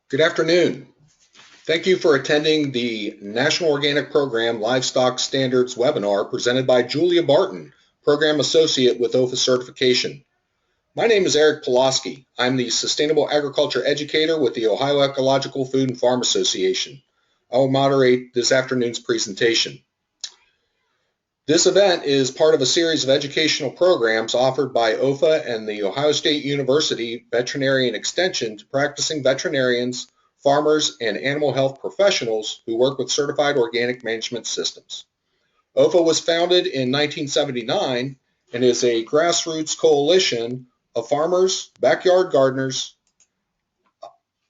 Good afternoon. Thank you for attending the National Organic Program Livestock Standards webinar presented by Julia Barton, Program Associate with OEFFA Certification. My name is Eric Pulaski. I'm the Sustainable Agriculture Educator with the Ohio Ecological Food and Farm Association. I will moderate this afternoon's presentation. This event is part of a series of educational programs offered by OEFFA and the Ohio State University Veterinarian Extension to practicing veterinarians, farmers, and animal health professionals who work with certified organic management systems. OEFFA was founded in 1979 and is a grassroots coalition of farmers, backyard gardeners,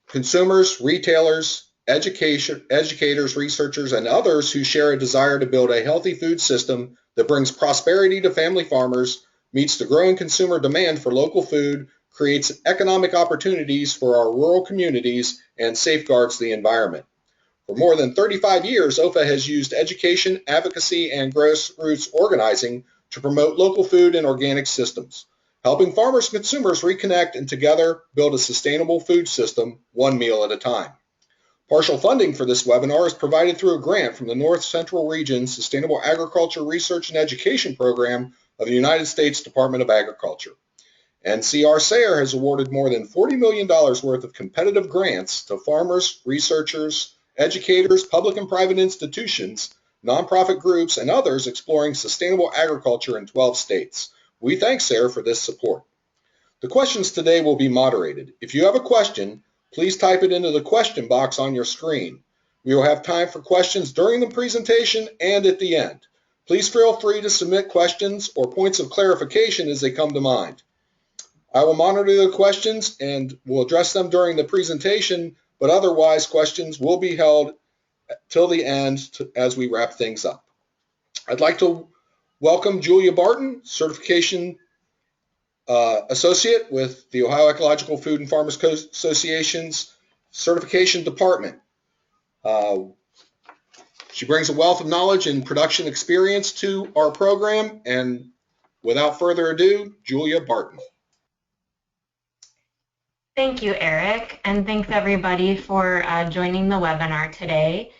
consumers, retailers, educators, researchers, and others who share a desire to build a healthy food system that brings prosperity to family farmers, meets the growing consumer demand for local food, creates economic opportunities for our rural communities, and safeguards the environment. For more than 35 years, OEFFA has used education, advocacy, and grassroots organizing to promote local food and organic systems, helping farmers and consumers reconnect and together build a sustainable food system, one meal at a time. Partial funding for this webinar is provided through a grant from the North Central Region Sustainable Agriculture Research and Education Program of the United States Department of Agriculture. NCR-SARE has awarded more than $40 million worth of competitive grants to farmers, researchers, educators, public and private institutions, nonprofit groups, and others exploring sustainable agriculture in 12 states. We thank SARE for this support. The questions today will be moderated. If you have a question, please type it into the question box on your screen. We will have time for questions during the presentation and at the end. Please feel free to submit questions or points of clarification as they come to mind. I will monitor the questions and will address them during the presentation, but otherwise questions will be held till the end as we wrap things up. I'd like to welcome Julia Barton, Certification Associate with the Ohio Ecological Food and Farmers Association's Certification Department. She brings a wealth of knowledge and production experience to our program, and without further ado, Julia Barton. Thank you, Eric, and thanks everybody for joining the webinar today.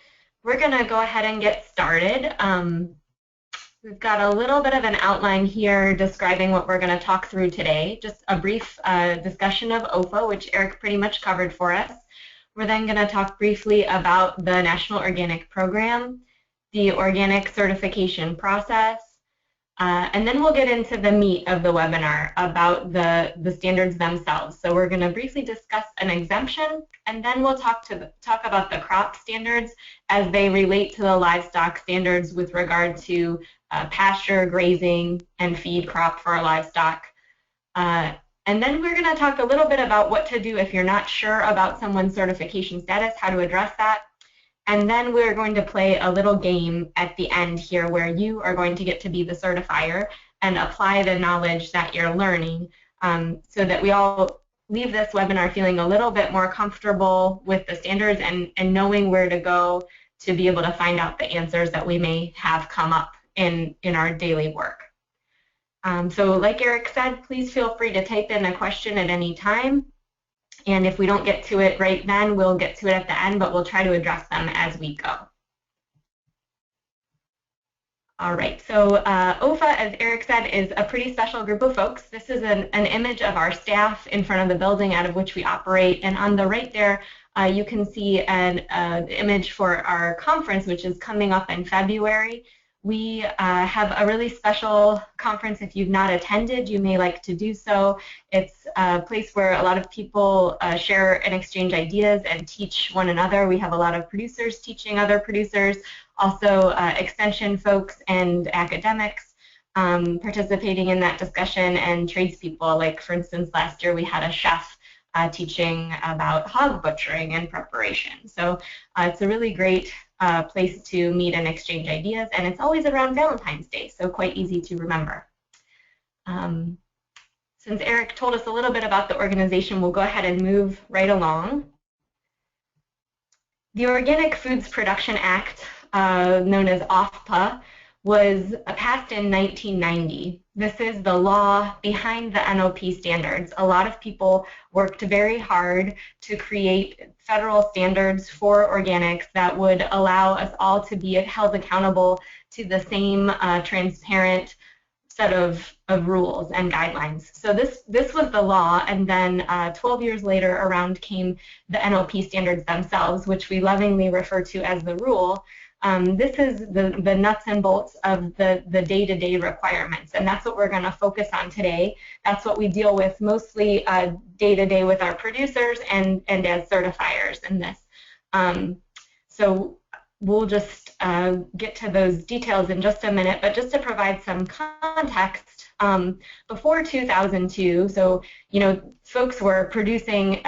We're going to go ahead and get started. We've got a little bit of an outline here describing what we're going to talk through today. Just a brief discussion of OEFFA, which Eric pretty much covered for us. We're then going to talk briefly about the National Organic Program, the organic certification process, and then we'll get into the meat of the webinar about the standards themselves. So we're going to briefly discuss an exemption, and then we'll talk about the crop standards as they relate to the livestock standards with regard to pasture, grazing, and feed crop for our livestock. And then we're going to talk a little bit about what to do if you're not sure about someone's certification status, how to address that. And then we're going to play a little game at the end here where you are going to get to be the certifier and apply the knowledge that you're learning so that we all leave this webinar feeling a little bit more comfortable with the standards and knowing where to go to be able to find out the answers that we may have come up in our daily work. So like Eric said, please feel free to type in a question at any time. And if we don't get to it right then, we'll get to it at the end, but we'll try to address them as we go. All right, so OEFFA, as Eric said, is a pretty special group of folks. This is an image of our staff in front of the building out of which we operate. And on the right there, you can see an image for our conference, which is coming up in February. We have a really special conference. If you've not attended, you may like to do so. It's a place where a lot of people share and exchange ideas and teach one another. We have a lot of producers teaching other producers, also extension folks and academics participating in that discussion, and tradespeople. Like, for instance, last year we had a chef teaching about hog butchering and preparation. So it's a really great place to meet and exchange ideas, and it's always around Valentine's Day, so quite easy to remember. Since Eric told us a little bit about the organization, we'll go ahead and move right along. The Organic Foods Production Act, known as OEFFA, was passed in 1990. This is the law behind the NOP standards. A lot of people worked very hard to create federal standards for organics that would allow us all to be held accountable to the same transparent set of rules and guidelines. So this was the law, and then 12 years later around came the NOP standards themselves, which we lovingly refer to as the rule. This is the nuts and bolts of the day-to-day requirements, and that's what we're going to focus on today. That's what we deal with mostly day-to-day with our producers and as certifiers in this. So we'll just get to those details in just a minute, but just to provide some context, before 2002, so folks were producing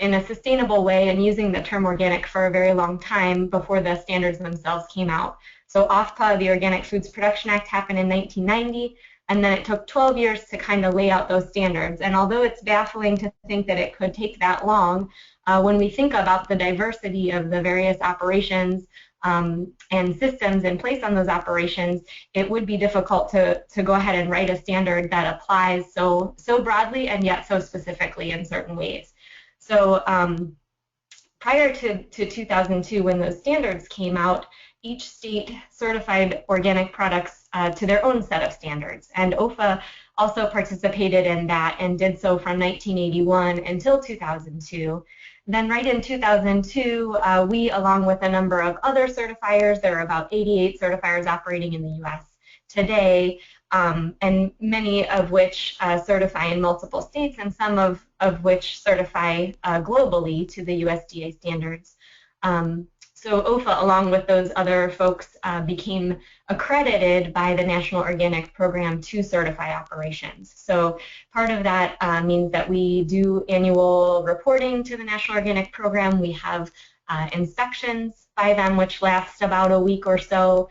in a sustainable way and using the term organic for a very long time before the standards themselves came out. So OEFFA, the Organic Foods Production Act, happened in 1990, and then it took 12 years to kind of lay out those standards. And although it's baffling to think that it could take that long, when we think about the diversity of the various operations and systems in place on those operations, it would be difficult to go ahead and write a standard that applies so broadly and yet so specifically in certain ways. So prior to 2002, when those standards came out, each state certified organic products to their own set of standards. And OEFFA also participated in that and did so from 1981 until 2002. Then right in 2002, we, along with a number of other certifiers, there are about 88 certifiers operating in the U.S. today, and many of which certify in multiple states, and some of which certify globally to the USDA standards. So OEFFA, along with those other folks, became accredited by the National Organic Program to certify operations. So part of that means that we do annual reporting to the National Organic Program. We have inspections by them, which last about a week or so,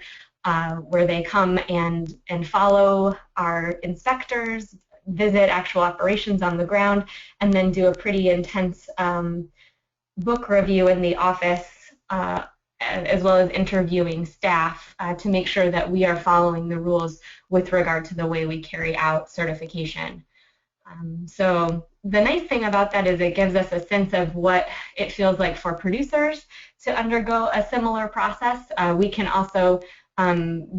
where they come and follow our inspectors, visit actual operations on the ground, and then do a pretty intense book review in the office, as well as interviewing staff to make sure that we are following the rules with regard to the way we carry out certification. So the nice thing about that is it gives us a sense of what it feels like for producers to undergo a similar process. We can also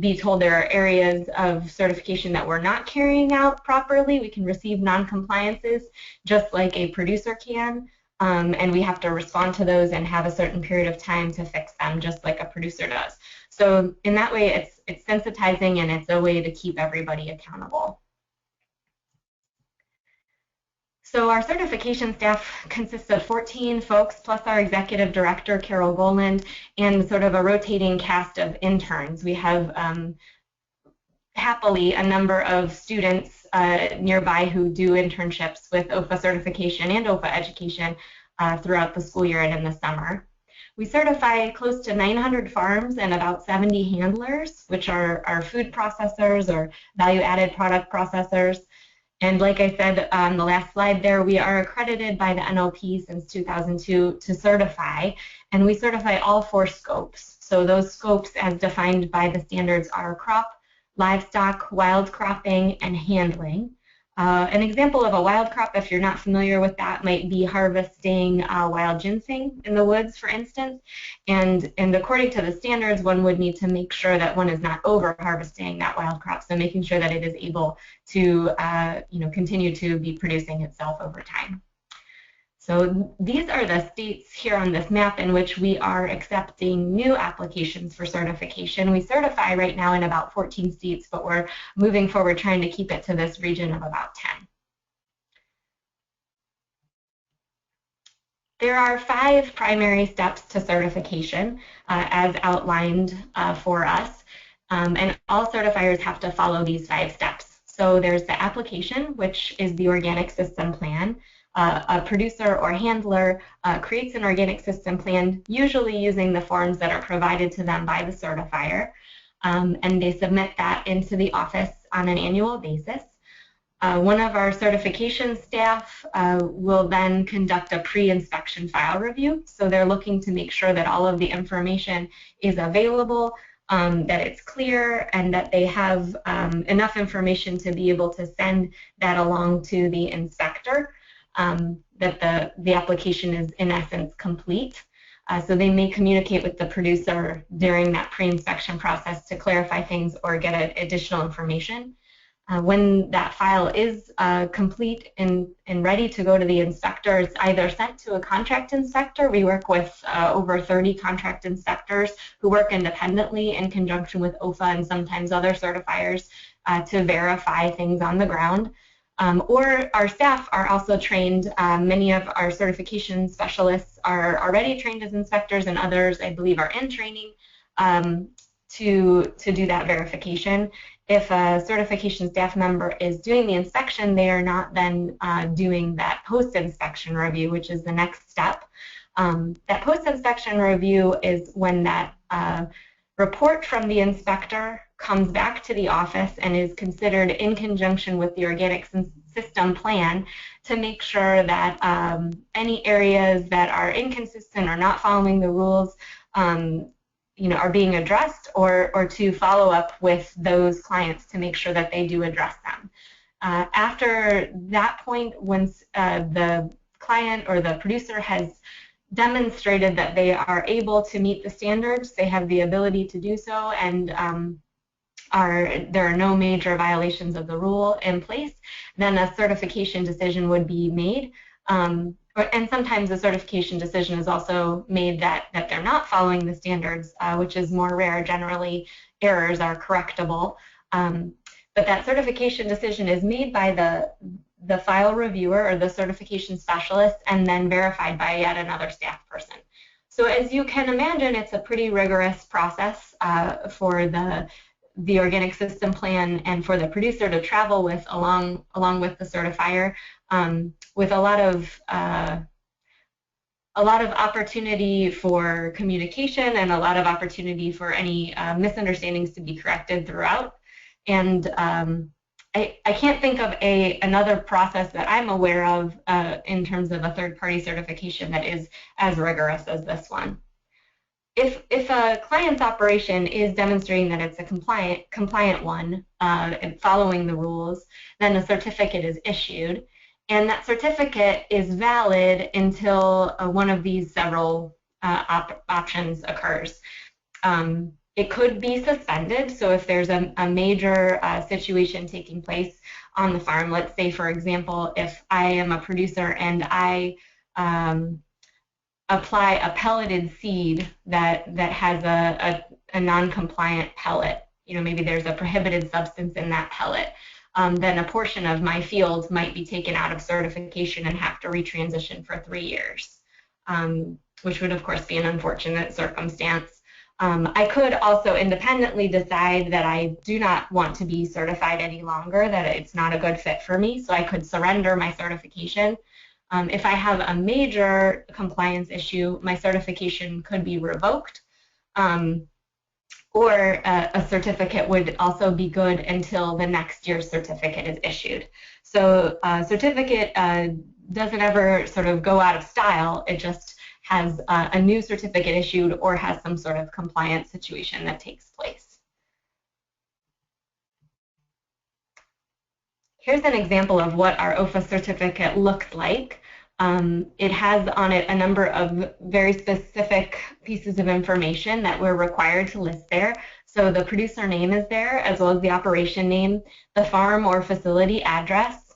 be told there are areas of certification that we're not carrying out properly. We can receive non-compliances just like a producer can, and we have to respond to those and have a certain period of time to fix them just like a producer does. So in that way, it's sensitizing, and it's a way to keep everybody accountable. So our certification staff consists of 14 folks, plus our executive director, Carol Goland, and sort of a rotating cast of interns. We have, happily, a number of students nearby who do internships with OEFFA certification and OEFFA education throughout the school year and in the summer. We certify close to 900 farms and about 70 handlers, which are our food processors or value-added product processors. And like I said on the last slide there, we are accredited by the NOP since 2002 to certify, and we certify all 4 scopes. So those scopes, as defined by the standards, are crop, livestock, wild cropping, and handling. An example of a wild crop, if you're not familiar with that, might be harvesting wild ginseng in the woods, for instance. And according to the standards, one would need to make sure that one is not over-harvesting that wild crop, so making sure that it is able to continue to be producing itself over time. So these are the states here on this map in which we are accepting new applications for certification. We certify right now in about 14 states, but we're moving forward trying to keep it to this region of about 10. There are 5 primary steps to certification as outlined for us, and all certifiers have to follow these 5 steps. So there's the application, which is the organic system plan. A producer or handler creates an organic system plan, usually using the forms that are provided to them by the certifier, and they submit that into the office on an annual basis. One of our certification staff will then conduct a pre-inspection file review, so they're looking to make sure that all of the information is available that it's clear, and that they have enough information to be able to send that along to the inspector, that the application is in essence complete. So they may communicate with the producer during that pre-inspection process to clarify things or get additional information. When that file is complete and ready to go to the inspector, it's either sent to a contract inspector. We work with over 30 contract inspectors who work independently in conjunction with OEFFA and sometimes other certifiers to verify things on the ground. Or our staff are also trained. Many of our certification specialists are already trained as inspectors, and others, I believe, are in training to do that verification. If a certification staff member is doing the inspection, they are not then doing that post-inspection review, which is the next step. That post-inspection review is when that report from the inspector comes back to the office and is considered in conjunction with the organic system plan to make sure that any areas that are inconsistent or not following the rules are being addressed, or to follow up with those clients to make sure that they do address them. After that point, once the client or the producer has demonstrated that they are able to meet the standards, they have the ability to do so, and there are no major violations of the rule in place, then a certification decision would be made. And sometimes a certification decision is also made that they're not following the standards, which is more rare. Generally, errors are correctable. But that certification decision is made by the file reviewer or the certification specialist, and then verified by yet another staff person. So as you can imagine, it's a pretty rigorous process for the organic system plan and for the producer to travel with along with the certifier, with a lot of opportunity for communication and a lot of opportunity for any misunderstandings to be corrected throughout. And I can't think of another process that I'm aware of in terms of a third-party certification that is as rigorous as this one. If a client's operation is demonstrating that it's a compliant one and following the rules, then a certificate is issued, and that certificate is valid until one of these several options occurs. It could be suspended, so if there's a major situation taking place on the farm, let's say, for example, if I am a producer and I apply a pelleted seed that has a non-compliant pellet, maybe there's a prohibited substance in that pellet, then a portion of my field might be taken out of certification and have to retransition for 3 years, which would of course be an unfortunate circumstance. I could also independently decide that I do not want to be certified any longer, that it's not a good fit for me, so I could surrender my certification. If I have a major compliance issue, my certification could be revoked, or a certificate would also be good until the next year's certificate is issued. So a certificate doesn't ever sort of go out of style, it just has a new certificate issued or has some sort of compliance situation that takes place. Here's an example of what our OEFFA certificate looks like. It has on it a number of very specific pieces of information that we're required to list there. So the producer name is there, as well as the operation name, the farm or facility address,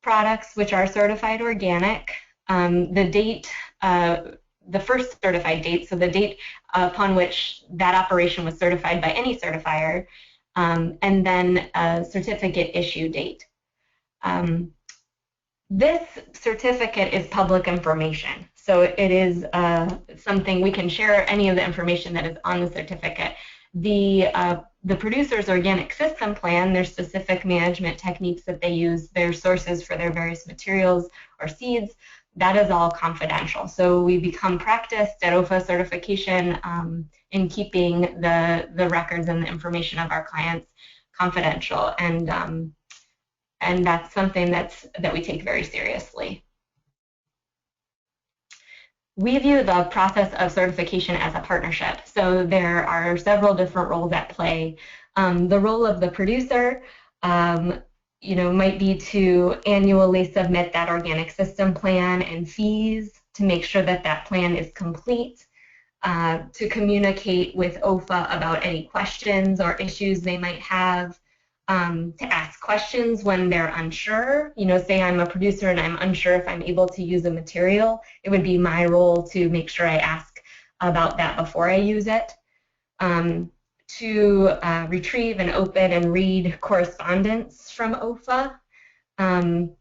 products which are certified organic, the date, the first certified date, so the date upon which that operation was certified by any certifier, and then a certificate issue date. This certificate is public information, so it is something we can share any of the information that is on the certificate. The producer's organic system plan, their specific management techniques that they use, their sources for their various materials or seeds, that is all confidential. So we become practiced at OEFFA certification in keeping the records and the information of our clients confidential, and that's something that we take very seriously. we view the process of certification as a partnership. So there are several different roles at play. The role of the producer, might be to annually submit that organic system plan and fees to make sure that that plan is complete, to communicate with OEFFA about any questions or issues they might have, to ask questions when they're unsure. Say I'm a producer and I'm unsure if I'm able to use a material, it would be my role to make sure I ask about that before I use it. To retrieve and open and read correspondence from OEFFA, and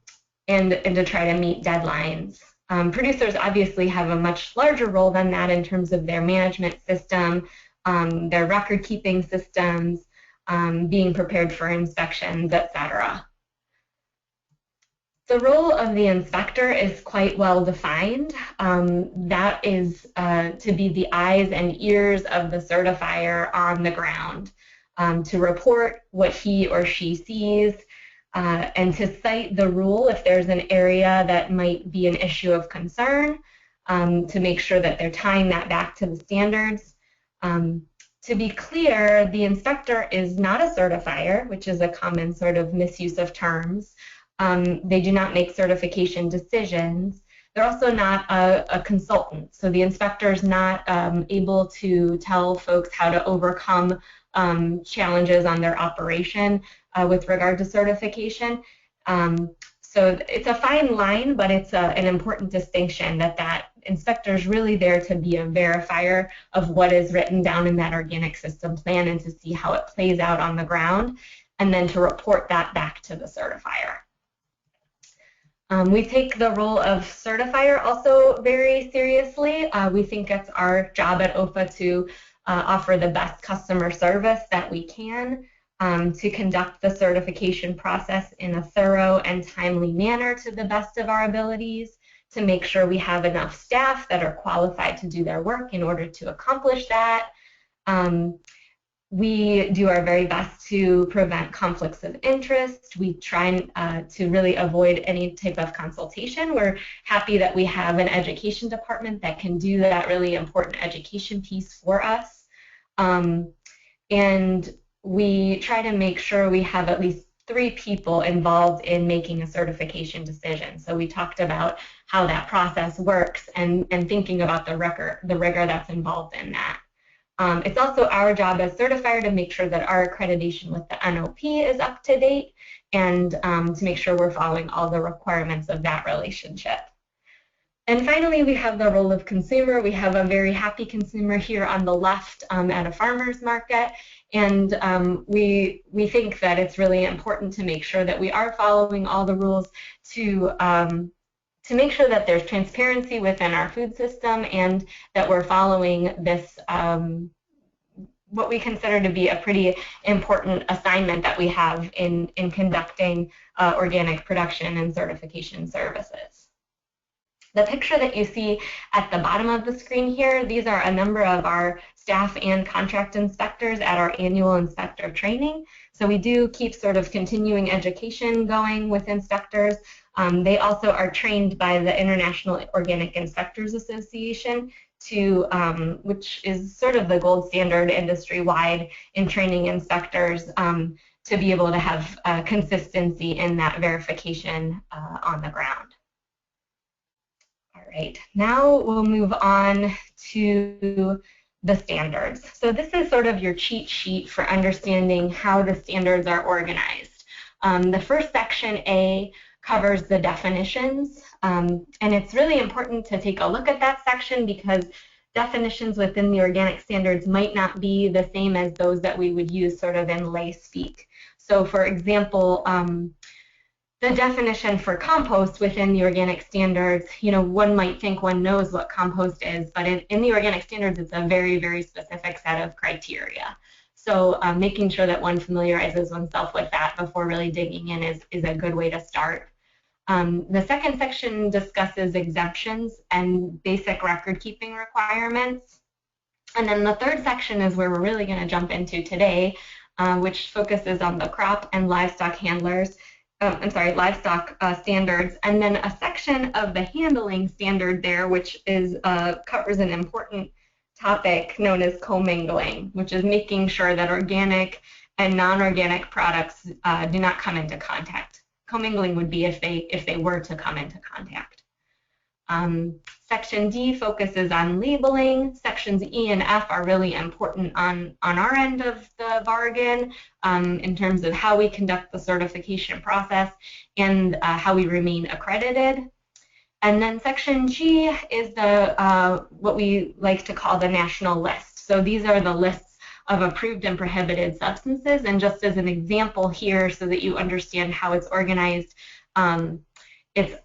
to try to meet deadlines. Producers obviously have a much larger role than that in terms of their management system, their record-keeping systems, being prepared for inspections, etc. The role of the inspector is quite well defined. That is to be the eyes and ears of the certifier on the ground, to report what he or she sees, and to cite the rule if there's an area that might be an issue of concern, to make sure that they're tying that back to the standards. To be clear, the inspector is not a certifier, which is a common sort of misuse of terms. They do not make certification decisions. They're also not a consultant. So the inspector is not able to tell folks how to overcome challenges on their operation with regard to certification. So it's a fine line, but it's an important distinction that inspector is really there to be a verifier of what is written down in that organic system plan and to see how it plays out on the ground, and then to report that back to the certifier. We take the role of certifier also very seriously. We think it's our job at OEFFA to offer the best customer service that we can, to conduct the certification process in a thorough and timely manner to the best of our abilities, to make sure we have enough staff that are qualified to do their work in order to accomplish that. We do our very best to prevent conflicts of interest. We try to really avoid any type of consultation. We're happy that we have an education department that can do that really important education piece for us. And we try to make sure we have at least 3 people involved in making a certification decision. So we talked about how that process works and thinking about the rigor that's involved in that. It's also our job as certifier to make sure that our accreditation with the NOP is up to date, and to make sure we're following all the requirements of that relationship. And finally, we have the role of consumer. We have a very happy consumer here on the left at a farmer's market, and we think that it's really important to make sure that we are following all the rules to make sure that there's transparency within our food system, and that we're following this, what we consider to be a pretty important assignment that we have in conducting organic production and certification services. The picture that you see at the bottom of the screen here, these are a number of our staff and contract inspectors at our annual inspector training. So we do keep sort of continuing education going with inspectors. They also are trained by the International Organic Inspectors Association, which is sort of the gold standard industry-wide in training inspectors, to be able to have consistency in that verification on the ground. All right, now we'll move on to the standards. So this is sort of your cheat sheet for understanding how the standards are organized. The first section, A, covers the definitions, and it's really important to take a look at that section because definitions within the organic standards might not be the same as those that we would use sort of in lay speak. So for example, the definition for compost within the organic standards, one might think one knows what compost is, but in the organic standards, it's a very, very specific set of criteria. So making sure that one familiarizes oneself with that before really digging in is a good way to start. The second section discusses exemptions and basic record-keeping requirements. And then the third section is where we're really going to jump into today, which focuses on the crop and livestock handlers. livestock standards, and then a section of the handling standard there, which is covers an important topic known as commingling, which is making sure that organic and non-organic products do not come into contact. Commingling would be if they were to come into contact. Section D focuses on labeling. Sections E and F are really important on our end of the bargain in terms of how we conduct the certification process and how we remain accredited. And then Section G is the what we like to call the national list. So these are the lists of approved and prohibited substances. And just as an example here, so that you understand how it's organized, it's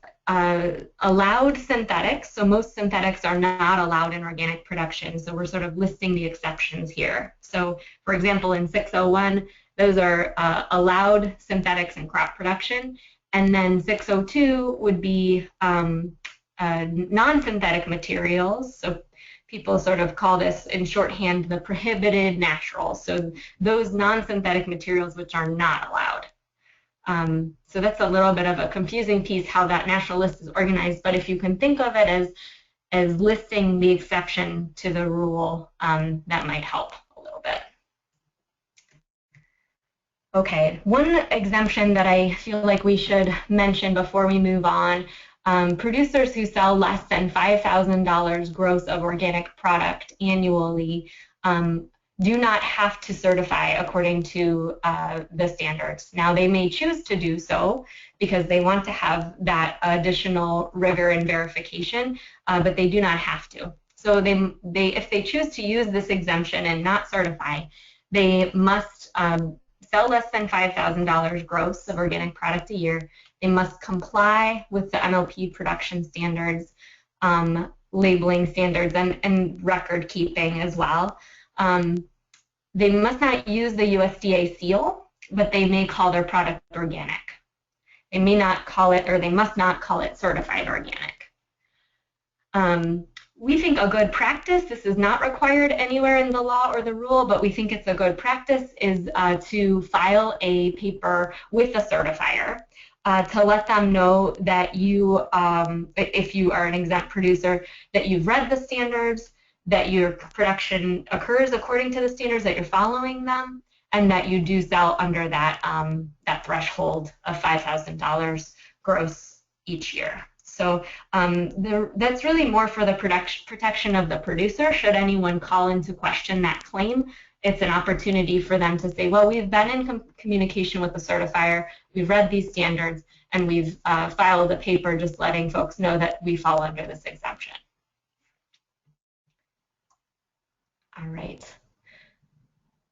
allowed synthetics. So most synthetics are not allowed in organic production. So we're sort of listing the exceptions here. So for example, in 601, those are allowed synthetics in crop production. And then 602 would be non-synthetic materials. So people sort of call this in shorthand the prohibited naturals. So those non-synthetic materials which are not allowed. So that's a little bit of a confusing piece how that national list is organized, but if you can think of it as listing the exception to the rule, that might help a little bit. Okay, one exemption that I feel like we should mention before we move on, producers who sell less than $5,000 gross of organic product annually do not have to certify according to the standards. Now, they may choose to do so because they want to have that additional rigor and verification, but they do not have to. So if they choose to use this exemption and not certify, they must sell less than $5,000 gross of organic product a year. They must comply with the NLP production standards, labeling standards, and record keeping as well. They must not use the USDA seal, but they may call their product organic. They may not call it, or they must not call it certified organic. We think a good practice, this is not required anywhere in the law or the rule, but we think it's a good practice, is to file a paper with a certifier to let them know that you, if you are an exempt producer, that you've read the standards, that your production occurs according to the standards, that you're following them, and that you do sell under that, that threshold of $5,000 gross each year. So that's really more for the protection of the producer. Should anyone call into question that claim, it's an opportunity for them to say, well, we've been in communication with the certifier, we've read these standards, and we've filed a paper just letting folks know that we fall under this exemption. All right.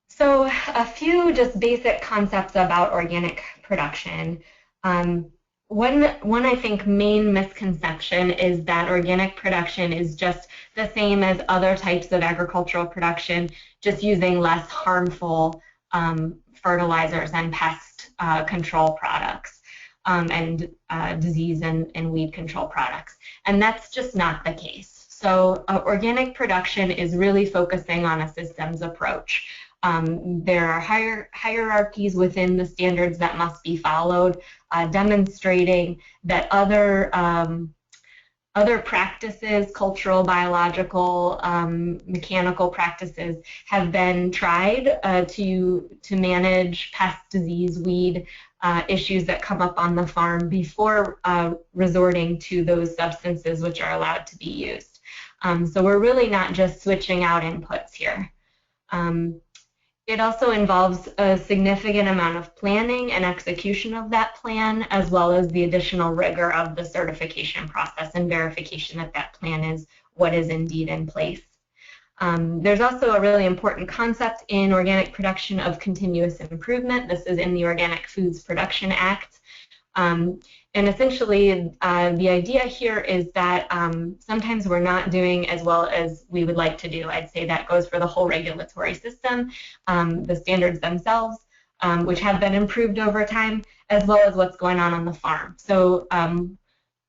So a few just basic concepts about organic production. One I think main misconception is that organic production is just the same as other types of agricultural production, just using less harmful fertilizers and pest control products and disease and weed control products. And that's just not the case. So organic production is really focusing on a systems approach. There are hierarchies within the standards that must be followed, demonstrating that other practices, cultural, biological, mechanical practices, have been tried to manage pest, disease, weed issues that come up on the farm before resorting to those substances which are allowed to be used. So we're really not just switching out inputs here. It also involves a significant amount of planning and execution of that plan, as well as the additional rigor of the certification process and verification that that plan is what is indeed in place. There's also a really important concept in organic production of continuous improvement. This is in the Organic Foods Production Act. And essentially, the idea here is that sometimes we're not doing as well as we would like to do. I'd say that goes for the whole regulatory system, the standards themselves, which have been improved over time, as well as what's going on the farm. So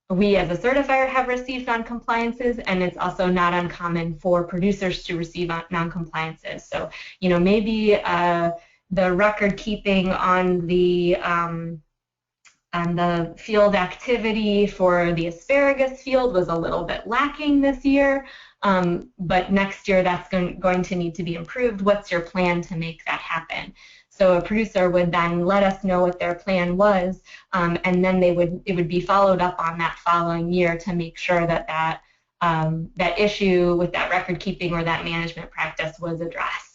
we as a certifier have received non-compliances, and it's also not uncommon for producers to receive non-compliances. So, you know, maybe the record keeping on the And the field activity for the asparagus field was a little bit lacking this year, but next year that's going to need to be improved. What's your plan to make that happen? So a producer would then let us know what their plan was, and then it would be followed up on that following year to make sure that that issue with that record keeping or that management practice was addressed.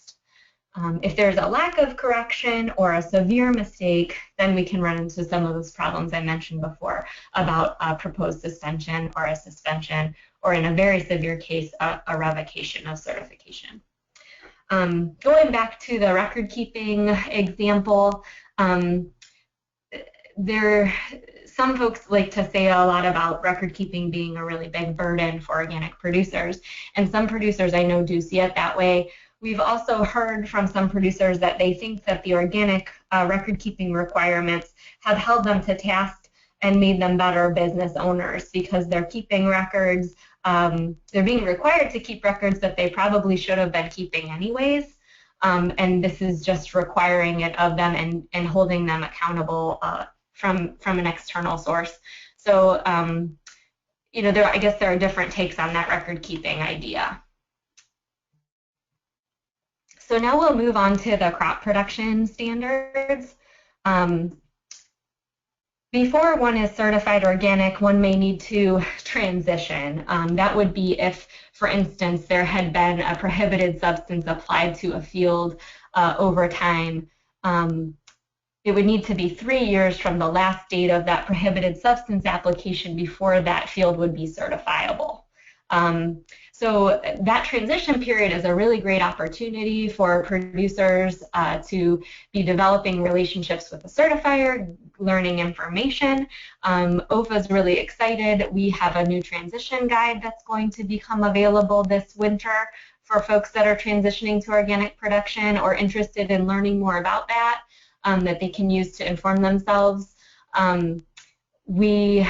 If there's a lack of correction or a severe mistake, then we can run into some of those problems I mentioned before about a proposed suspension or a suspension, or in a very severe case, a revocation of certification. Going back to the record keeping example, some folks like to say a lot about record keeping being a really big burden for organic producers, and some producers I know do see it that way. We've also heard from some producers that they think that the organic record keeping requirements have held them to task and made them better business owners because they're keeping records. They're being required to keep records that they probably should have been keeping anyways. And this is just requiring it of them and holding them accountable from an external source. So, you know, I guess there are different takes on that record keeping idea. So now we'll move on to the crop production standards. Before one is certified organic, one may need to transition. That would be if, for instance, there had been a prohibited substance applied to a field over time. It would need to be 3 years from the last date of that prohibited substance application before that field would be certifiable. So that transition period is a really great opportunity for producers to be developing relationships with the certifier, learning information. OEFFA is really excited. We have a new transition guide that's going to become available this winter for folks that are transitioning to organic production or interested in learning more about that, that they can use to inform themselves. We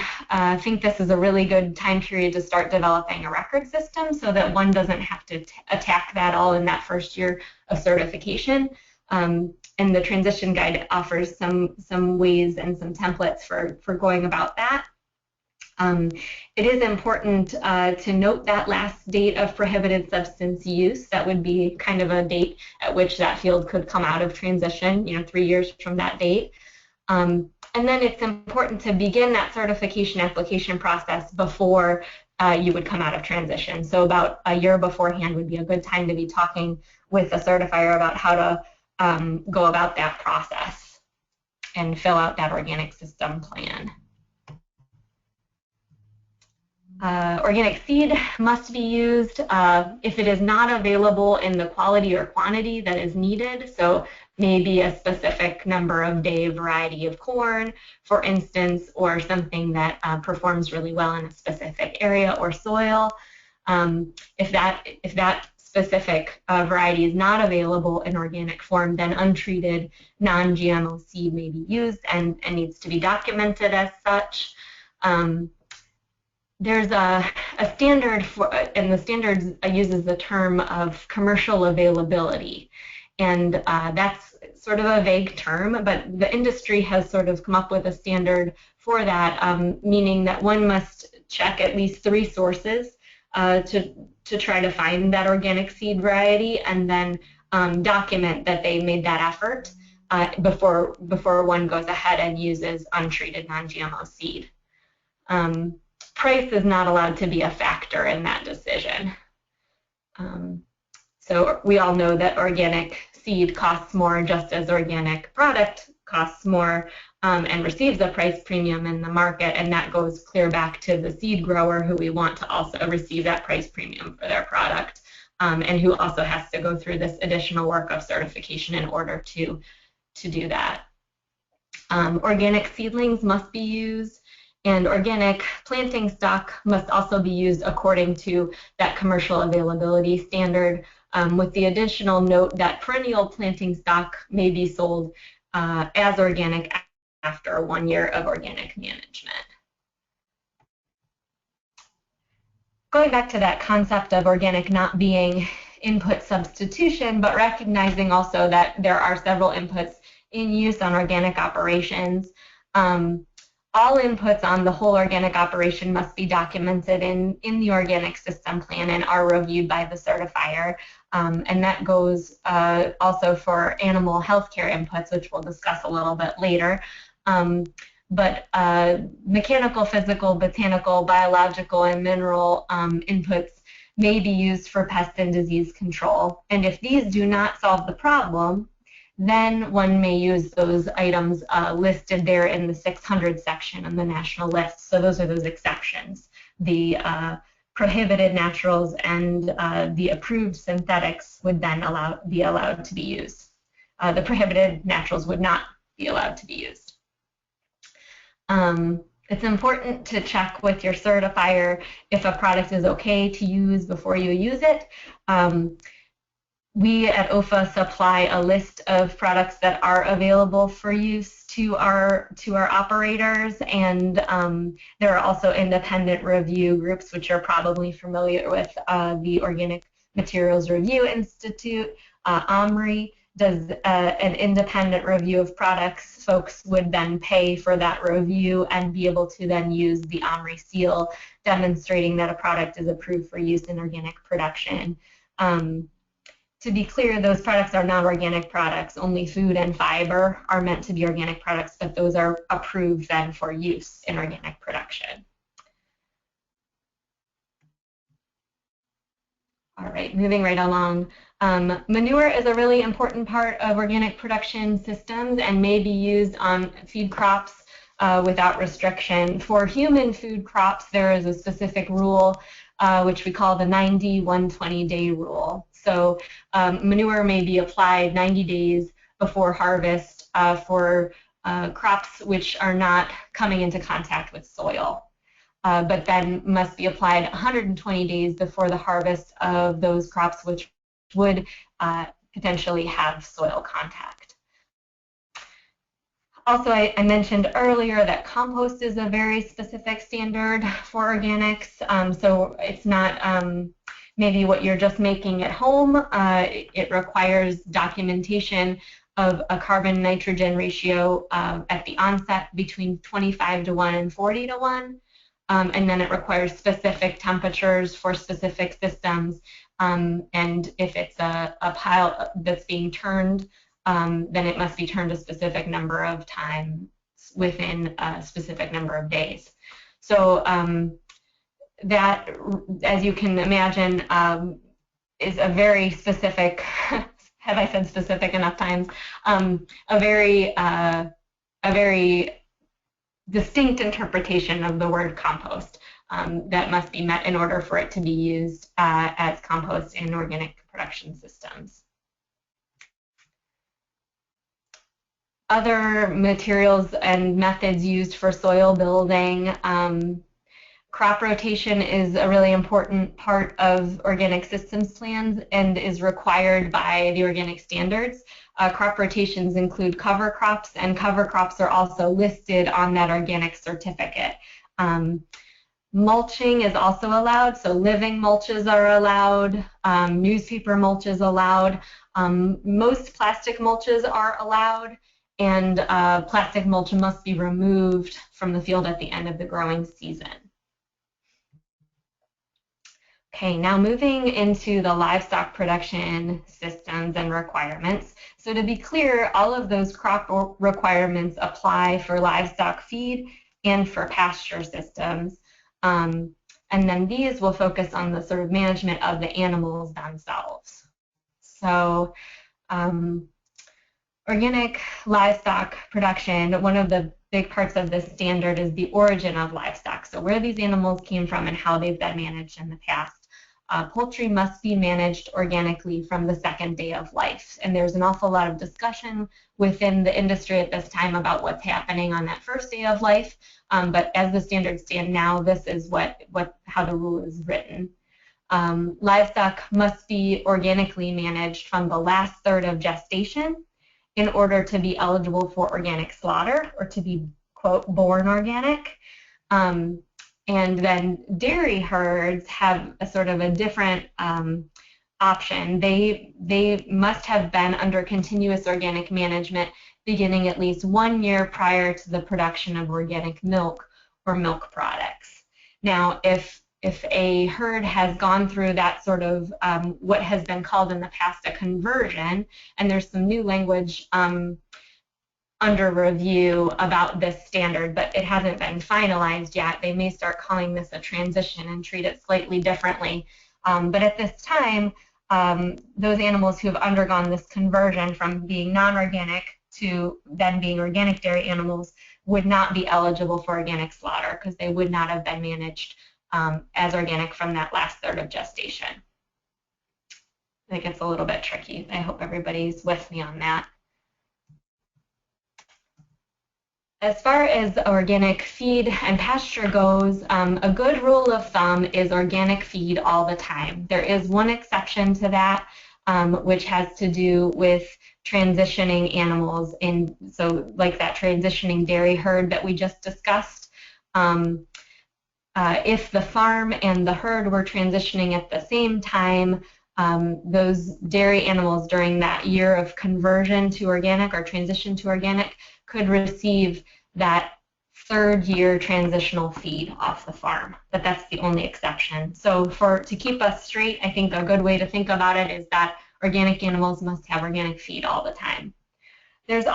think this is a really good time period to start developing a record system so that one doesn't have to attack that all in that first year of certification. And the transition guide offers some ways and some templates for going about that. It is important to note that last date of prohibited substance use. That would be kind of a date at which that field could come out of transition, you know, 3 years from that date. And then it's important to begin that certification application process before you would come out of transition. So about a year beforehand would be a good time to be talking with the certifier about how to go about that process and fill out that organic system plan. Organic seed must be used if it is not available in the quality or quantity that is needed. So maybe a specific number of day variety of corn, for instance, or something that performs really well in a specific area or soil. If that specific variety is not available in organic form, then untreated non-GMO seed may be used and needs to be documented as such. There's a standard and the standard uses the term of commercial availability. And that's sort of a vague term, but the industry has sort of come up with a standard for that, meaning that one must check at least 3 sources to try to find that organic seed variety, and then document that they made that effort before one goes ahead and uses untreated non-GMO seed. Price is not allowed to be a factor in that decision. So we all know that organic seed costs more just as organic product costs more and receives a price premium in the market, and that goes clear back to the seed grower who we want to also receive that price premium for their product and who also has to go through this additional work of certification in order to do that. Organic seedlings must be used, and organic planting stock must also be used according to that commercial availability standard, with the additional note that perennial planting stock may be sold as organic after 1 year of organic management. Going back to that concept of organic not being input substitution, but recognizing also that there are several inputs in use on organic operations. all inputs on the whole organic operation must be documented in the organic system plan and are reviewed by the certifier. And that goes also for animal healthcare inputs, which we'll discuss a little bit later. But mechanical, physical, botanical, biological, and mineral inputs may be used for pest and disease control. And if these do not solve the problem, then one may use those items listed there in the 600 section on the national list. So those are those exceptions. The prohibited naturals and the approved synthetics would then be allowed to be used. The prohibited naturals would not be allowed to be used. It's important to check with your certifier if a product is okay to use before you use it. We at OEFFA supply a list of products that are available for use to our operators, and there are also independent review groups, which you're probably familiar with. The Organic Materials Review Institute, OMRI, does an independent review of products. Folks would then pay for that review and be able to then use the OMRI seal, demonstrating that a product is approved for use in organic production. To be clear, those products are not organic products. Only food and fiber are meant to be organic products, but those are approved then for use in organic production. All right, moving right along. Manure is a really important part of organic production systems and may be used on feed crops without restriction. For human food crops, there is a specific rule which we call the 90-120 day rule. So manure may be applied 90 days before harvest for crops which are not coming into contact with soil, but then must be applied 120 days before the harvest of those crops which would potentially have soil contact. Also, I mentioned earlier that compost is a very specific standard for organics, so it's not maybe what you're just making at home. It requires documentation of a carbon-nitrogen ratio at the onset between 25:1 and 40:1, and then it requires specific temperatures for specific systems, and if it's a pile that's being turned, then it must be turned a specific number of times within a specific number of days. So that, as you can imagine, is a very specific, have I said specific enough times, a very distinct interpretation of the word compost that must be met in order for it to be used as compost in organic production systems. Other materials and methods used for soil building. Crop rotation is a really important part of organic systems plans and is required by the organic standards. Crop rotations include cover crops, and cover crops are also listed on that organic certificate. Mulching is also allowed, so living mulches are allowed, newspaper mulch is allowed, most plastic mulches are allowed, and plastic mulch must be removed from the field at the end of the growing season. Okay, now moving into the livestock production systems and requirements. So to be clear, all of those crop requirements apply for livestock feed and for pasture systems. And then these will focus on the sort of management of the animals themselves. So organic livestock production, one of the big parts of this standard is the origin of livestock. So where these animals came from and how they've been managed in the past. Poultry must be managed organically from the second day of life. And there's an awful lot of discussion within the industry at this time about what's happening on that first day of life. But as the standards stand now, this is how the rule is written. Livestock must be organically managed from the last third of gestation in order to be eligible for organic slaughter or to be, quote, born organic. And then dairy herds have a sort of a different option. They must have been under continuous organic management beginning at least 1 year prior to the production of organic milk or milk products. Now, if a herd has gone through that sort of what has been called in the past a conversion, and there's some new language under review about this standard, but it hasn't been finalized yet, they may start calling this a transition and treat it slightly differently. But at this time, those animals who have undergone this conversion from being non-organic to then being organic dairy animals would not be eligible for organic slaughter because they would not have been managed as organic from that last third of gestation. I think it's a little bit tricky. I hope everybody's with me on that. As far as organic feed and pasture goes, a good rule of thumb is organic feed all the time. There is one exception to that, which has to do with transitioning animals in, so like that transitioning dairy herd that we just discussed. If the farm and the herd were transitioning at the same time, those dairy animals during that year of conversion to organic or transition to organic could receive that third year transitional feed off the farm, but that's the only exception. So to keep us straight, I think a good way to think about it is that organic animals must have organic feed all the time. There's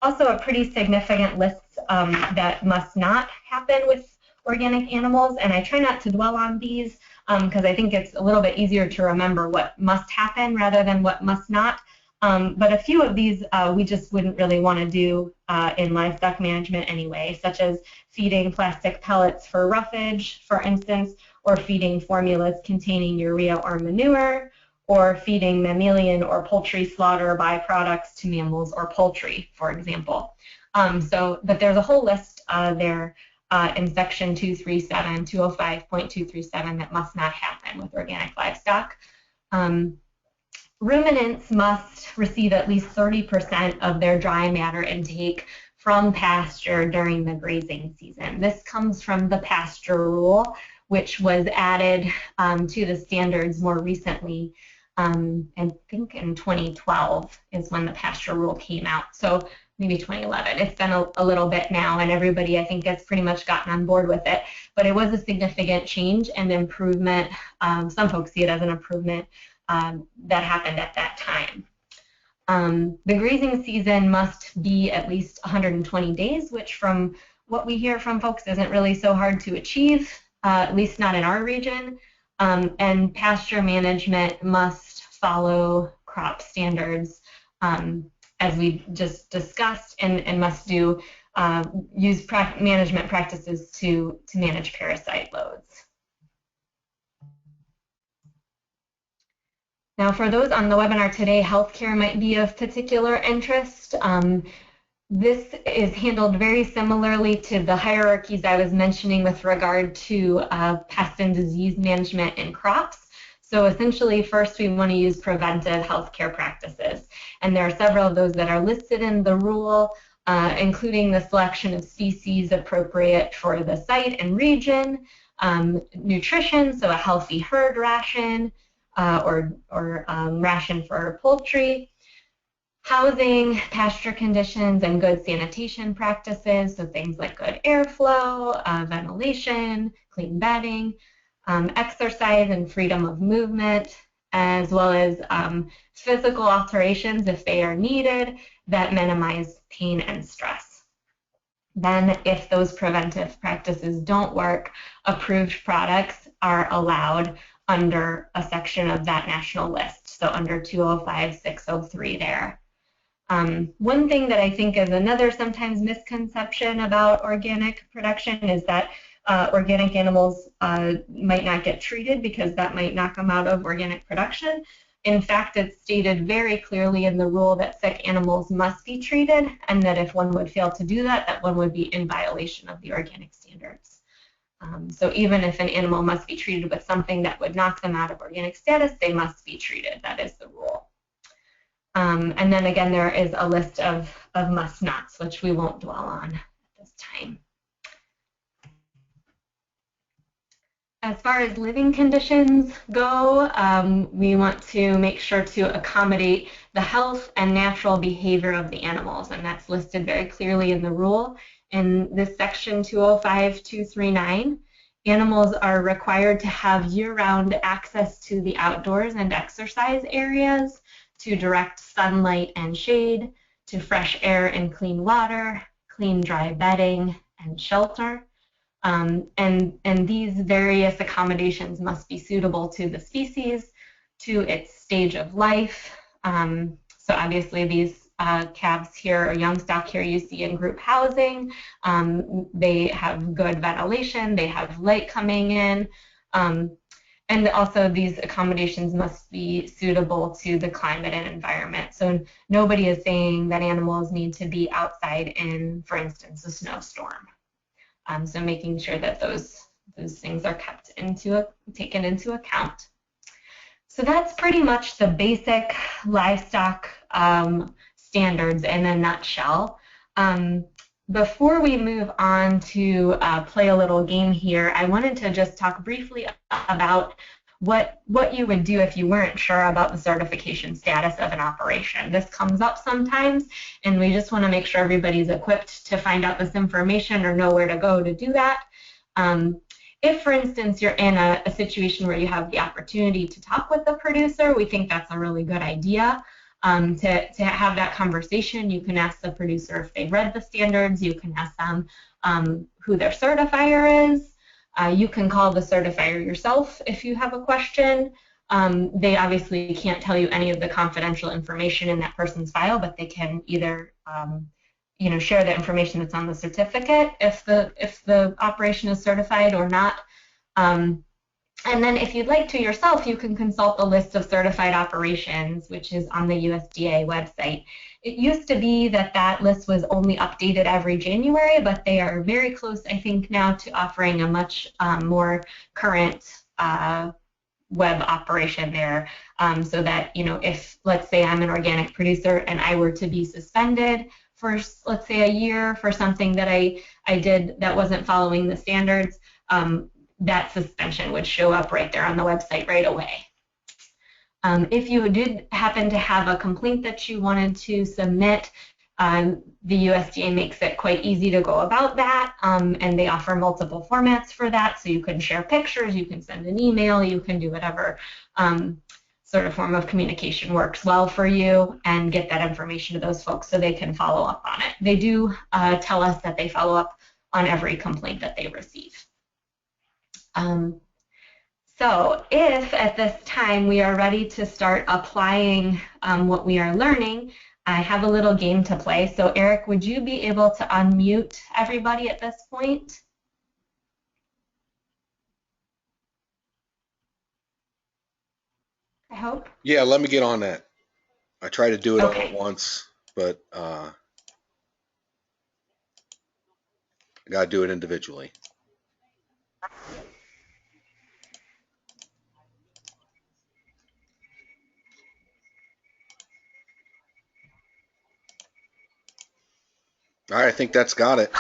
also a pretty significant list that must not happen with organic animals, and I try not to dwell on these because I think it's a little bit easier to remember what must happen rather than what must not. But a few of these we just wouldn't really want to do in livestock management anyway, such as feeding plastic pellets for roughage, for instance, or feeding formulas containing urea or manure, or feeding mammalian or poultry slaughter byproducts to mammals or poultry, for example. But there's a whole list there in section 237, 205.237 that must not happen with organic livestock. Ruminants must receive at least 30% of their dry matter intake from pasture during the grazing season. This comes from the pasture rule, which was added to the standards more recently. I think in 2012 is when the pasture rule came out. So maybe 2011. It's been a little bit now, and everybody, I think, has pretty much gotten on board with it. But it was a significant change and improvement. Some folks see it as an improvement that happened at that time. The grazing season must be at least 120 days, which from what we hear from folks isn't really so hard to achieve, at least not in our region. And pasture management must follow crop standards, as we just discussed, and must use management practices to manage parasite loads. Now, for those on the webinar today, healthcare might be of particular interest. This is handled very similarly to the hierarchies I was mentioning with regard to pest and disease management in crops. So essentially, first we want to use preventive healthcare practices. And there are several of those that are listed in the rule, including the selection of species appropriate for the site and region, nutrition, so a healthy herd ration, or ration for poultry, housing, pasture conditions, and good sanitation practices, so things like good airflow, ventilation, clean bedding, exercise and freedom of movement, as well as physical alterations if they are needed that minimize pain and stress. Then, if those preventive practices don't work, approved products are allowed under a section of that national list, so under 205.603 there. One thing that I think is another sometimes misconception about organic production is that organic animals might not get treated because that might knock them out of organic production. In fact, it's stated very clearly in the rule that sick animals must be treated, and that if one would fail to do that, that one would be in violation of the organic standards. So even if an animal must be treated with something that would knock them out of organic status, they must be treated. That is the rule. And then again, there is a list of must-nots, which we won't dwell on at this time. As far as living conditions go, we want to make sure to accommodate the health and natural behavior of the animals, and that's listed very clearly in the rule. In this section 205-239, animals are required to have year-round access to the outdoors and exercise areas, to direct sunlight and shade, to fresh air and clean water, clean dry bedding, and shelter. And these various accommodations must be suitable to the species, to its stage of life. So obviously these calves here, or young stock here, you see in group housing. They have good ventilation, they have light coming in, and also these accommodations must be suitable to the climate and environment. So nobody is saying that animals need to be outside in, for instance, a snowstorm. So making sure that those things are taken into account. So that's pretty much the basic livestock standards in a nutshell. Before we move on to play a little game here, I wanted to just talk briefly about what you would do if you weren't sure about the certification status of an operation. This comes up sometimes, and we just want to make sure everybody's equipped to find out this information or know where to go to do that. If, for instance, you're in a situation where you have the opportunity to talk with the producer, we think that's a really good idea. To have that conversation, you can ask the producer if they've read the standards. You can ask them who their certifier is. You can call the certifier yourself if you have a question. They obviously can't tell you any of the confidential information in that person's file, but they can either share the information that's on the certificate if the operation is certified or not. And then if you'd like to yourself, you can consult the list of certified operations, which is on the USDA website. It used to be that list was only updated every January, but they are very close, I think, now to offering a much more current web operation there, so that, if, let's say, I'm an organic producer and I were to be suspended for, let's say, a year for something that I did that wasn't following the standards, that suspension would show up right there on the website right away. If you did happen to have a complaint that you wanted to submit, the USDA makes it quite easy to go about that, and they offer multiple formats for that. So you can share pictures, you can send an email, you can do whatever sort of form of communication works well for you, and get that information to those folks so they can follow up on it. They do tell us that they follow up on every complaint that they receive. So if at this time we are ready to start applying what we are learning, I have a little game to play. So Eric, would you be able to unmute everybody at this point? I hope. Yeah, let me get on that. I tried to do it all at once, but I got to do it individually. All right, I think that's got it.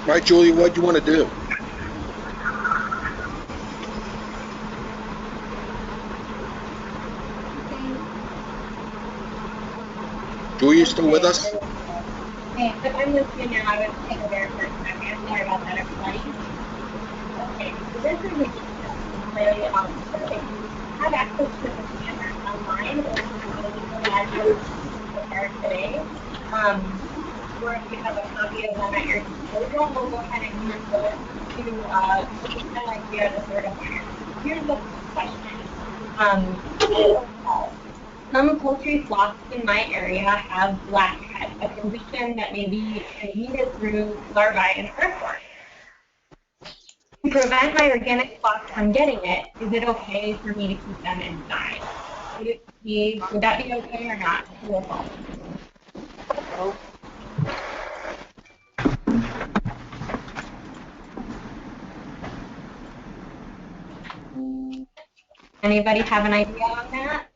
Right, Julie, what do you want to do? Julie, you still with us? Hey, but I'm listening now. I was taking a very first second. Sorry about that, everybody. Okay, so this is a really have access to the standards online, or you can as you prepared today. or if you have a copy of them at your disposal, we'll go ahead and use those to pretend like we are the certifier. Here's the question. Some poultry flocks in my area have blackhead, a condition that may be transmitted through larvae and earthworms. To prevent my organic flocks from getting it, is it okay for me to keep them inside? Would that be okay or not? True or false? Oh. Anybody have an idea on that?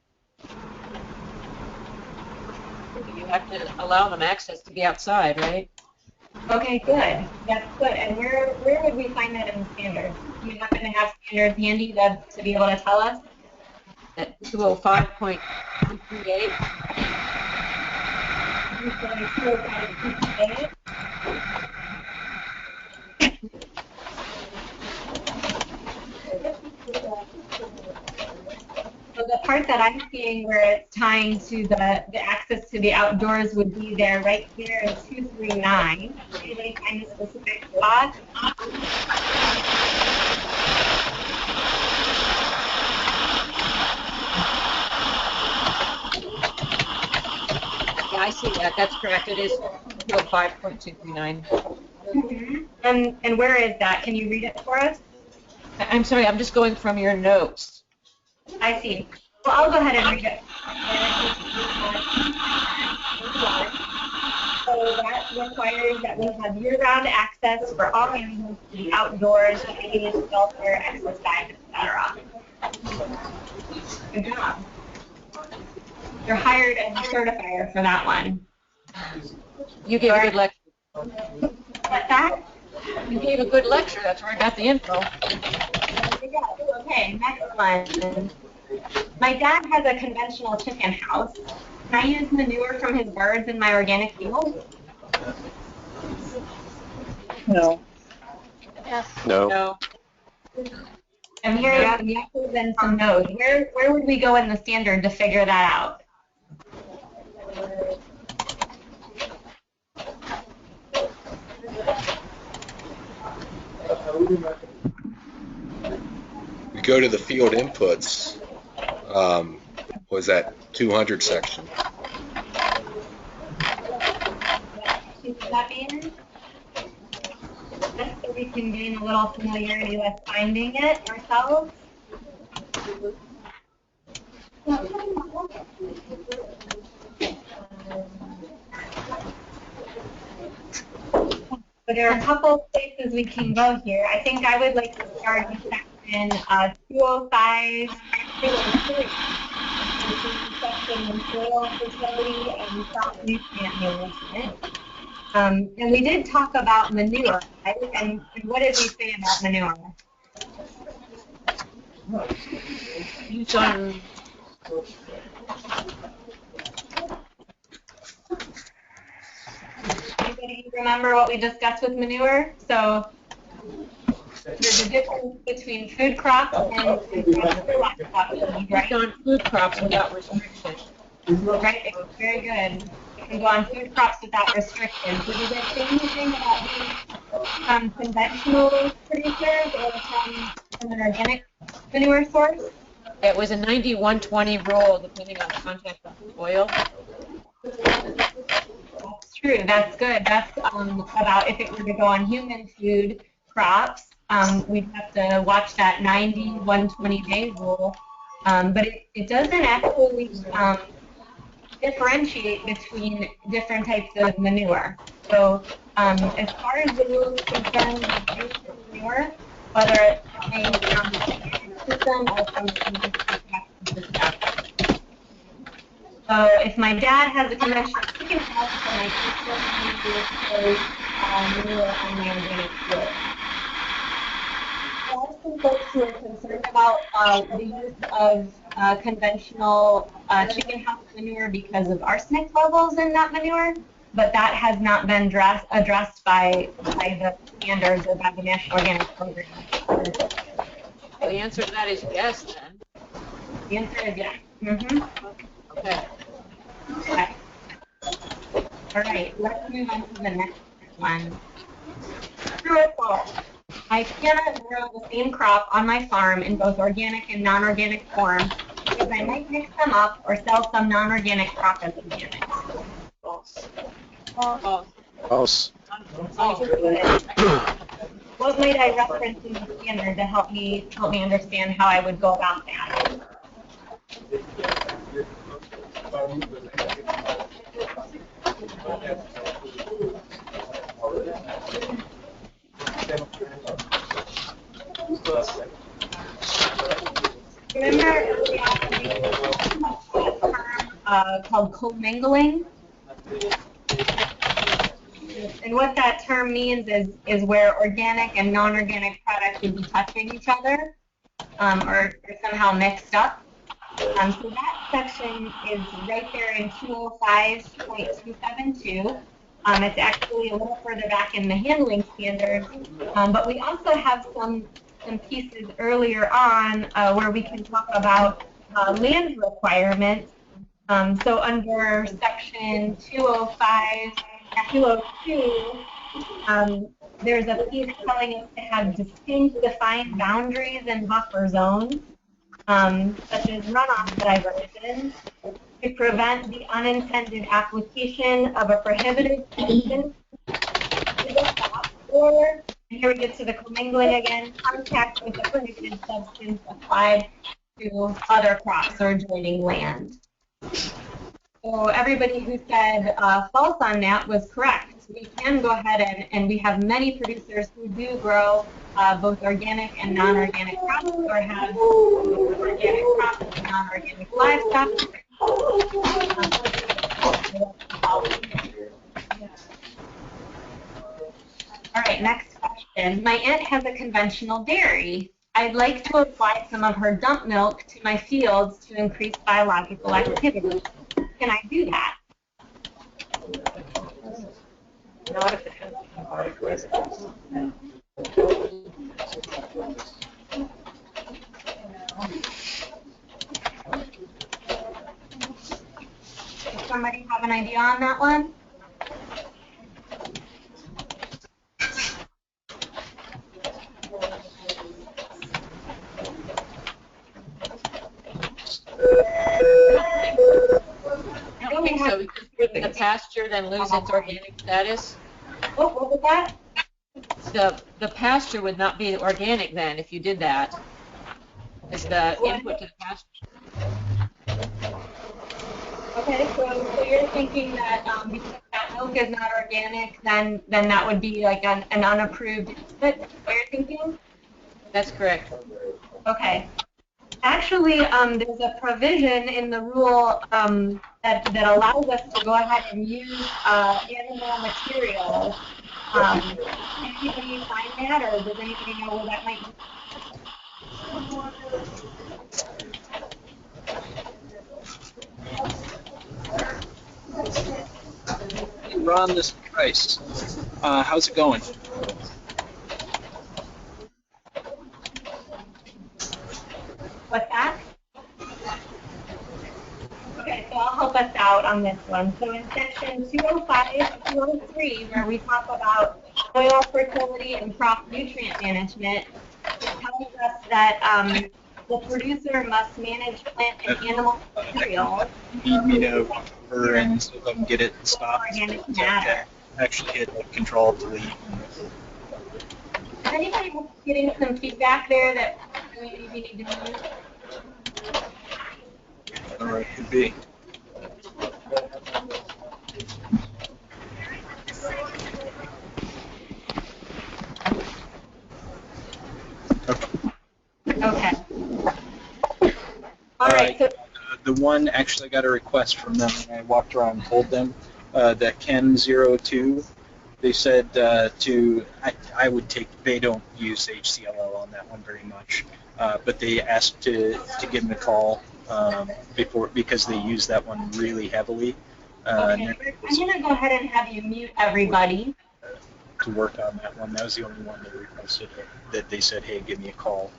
You have to allow them access to be outside, right? Okay, good. That's good. And where would we find that in the standards? Do you happen to have standards handy to be able to tell us? At 205.238. So the part that I'm seeing where it's tying to the access to the outdoors would be there right here in 239. Anybody find a specific spot? Yeah, I see that. That's correct. It is 205.239. Mm-hmm. And where is that? Can you read it for us? I'm sorry, I'm just going from your notes. I see. Well, I'll go ahead and read it. So that requires that we have year-round access for all animals to the outdoors, feed, shelter, exercise, etc. Good job. You're hired as a certifier for that one. You gave a good lecture. What's that? You gave a good lecture. That's where I got the info. Okay, next one. My dad has a conventional chicken house. Can I use manure from his birds in my organic field? No. Yes. No. No. I'm hearing some yeses and some no's. Where would we go in the standard to figure that out? We go to the field inputs. Was that 200 section? Should that be in? Just so we can gain a little familiarity with finding it ourselves. So there are a couple places we can go here. I think I would like to start in section 205, 203, which is section soil fertility and crop nutrient management. And we did talk about manure, right? And what did we say about manure? Use on. Anybody remember what we discussed with manure? So there's a difference between food crops and livestock feed, right? On food crops without restriction. Right, very good. You can go on food crops without restrictions. So does it say anything about being from conventional producers or from an organic manure source? It was a 91-20 rule depending on content of the oil. That's true. That's good. That's about if it were to go on human food crops, we'd have to watch that 90-120 day rule. But it doesn't actually differentiate between different types of manure. So as far as the rule is concerned with manure, whether it's coming from the system or from the system. So if my dad has a conventional chicken house, then I can still use manure on my organic field. There are some folks who are concerned about the use of conventional chicken house manure because of arsenic levels in that manure, but that has not been addressed by the standards or by the National Organic Program. The answer to that is yes, then. The answer is yes. Mm-hmm. Okay. Okay. All right, let's move on to the next one. True or false? I cannot grow the same crop on my farm in both organic and non-organic form because I might mix them up or sell some non-organic crop as organic. False. False. False. What might I reference in the standard to help me understand how I would go about that? Remember early on we used a term called commingling? And what that term means is where organic and non-organic products would be touching each other or somehow mixed up. So that section is right there in 205.272. It's actually a little further back in the handling standards, but we also have some pieces earlier on where we can talk about land requirements. So under section 205.202, there's a piece telling us to have distinct defined boundaries and buffer zones, such as runoff diversions, to prevent the unintended application of a prohibited substance to the crop, or, and here we get to the commingling again, contact with the prohibited substance applied to other crops or adjoining land. So everybody who said false on that was correct. We can go ahead and we have many producers who do grow both organic and non-organic crops or have organic crops and non-organic livestock. All right, next question. My aunt has a conventional dairy. I'd like to apply some of her dump milk to my fields to increase biological activity. Can I do that? Not if it has characteristics. Does somebody have an idea on that one? I don't think so, because wouldn't the pasture then lose its organic status? What was that? The pasture would not be organic then if you did that. Is the input to the pasture. Okay, so you're thinking that because that milk is not organic, then that would be like an unapproved input? Is that what you're thinking? That's correct. Okay. Actually, there's a provision in the rule that allows us to go ahead and use animal material. Can anybody find that, or does anybody know where that might be? Ron, this is Bryce. How's it going? What's that? Okay, so I'll help us out on this one. So in section 205 to 203, where we talk about soil fertility and crop nutrient management, it tells us that the producer must manage plant and animal materials. You need me to walk over and see if I can get it stopped? Organic matter. Actually hit Control Delete. Is anybody getting some feedback there that we maybe need to mute? Or it could be. Okay. All right. So The one actually got a request from them when I walked around and told them that Ken 02, they said I would take, they don't use HCLL on that one very much, but they asked to give them a call because they use that one really heavily. okay. I'm going to go ahead and have you mute everybody. To work on that one. That was the only one they requested that they said, hey, give me a call.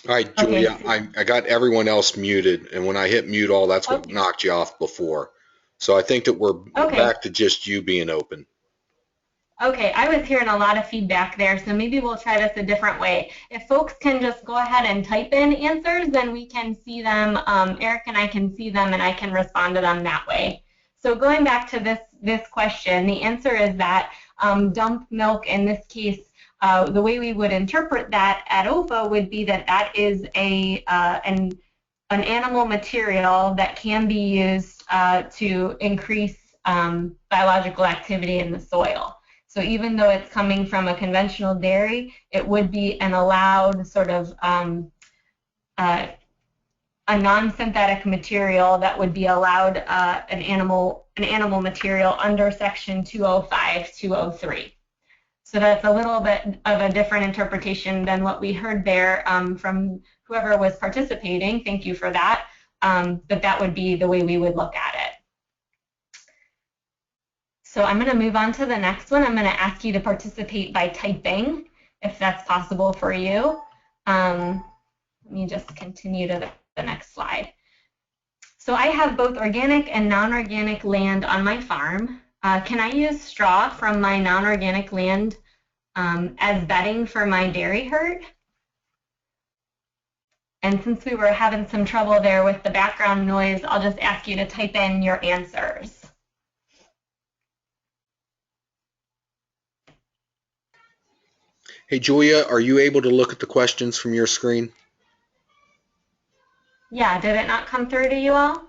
All right, Okay. Julia, I got everyone else muted, and when I hit mute all, that's what knocked you off before. So I think that we're back to just you being open. Okay, I was hearing a lot of feedback there, so maybe we'll try this a different way. If folks can just go ahead and type in answers, then we can see them. Eric and I can see them, and I can respond to them that way. So going back to this question, the answer is that dump milk, in this case, the way we would interpret that at OEFFA would be that that is an animal material that can be used to increase biological activity in the soil. So even though it's coming from a conventional dairy, it would be an allowed sort of a non-synthetic material that would be allowed an animal material under Section 205, 203. So that's a little bit of a different interpretation than what we heard there from whoever was participating. Thank you for that. But that would be the way we would look at it. So I'm going to move on to the next one. I'm going to ask you to participate by typing, if that's possible for you. Let me just continue to the next slide. So I have both organic and non-organic land on my farm. Can I use straw from my non-organic land as bedding for my dairy herd? And since we were having some trouble there with the background noise, I'll just ask you to type in your answers. Hey, Julia, are you able to look at the questions from your screen? Yeah, did it not come through to you all?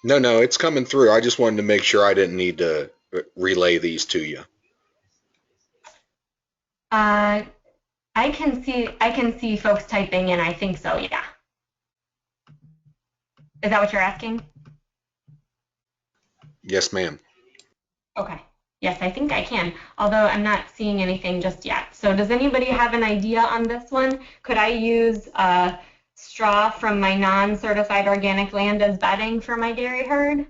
No, it's coming through. I just wanted to make sure I didn't need to relay these to you. I can see folks typing in. I think so, yeah. Is that what you're asking? Yes, ma'am. Okay. Yes, I think I can, although I'm not seeing anything just yet. So does anybody have an idea on this one? Could I use straw from my non-certified organic land as bedding for my dairy herd?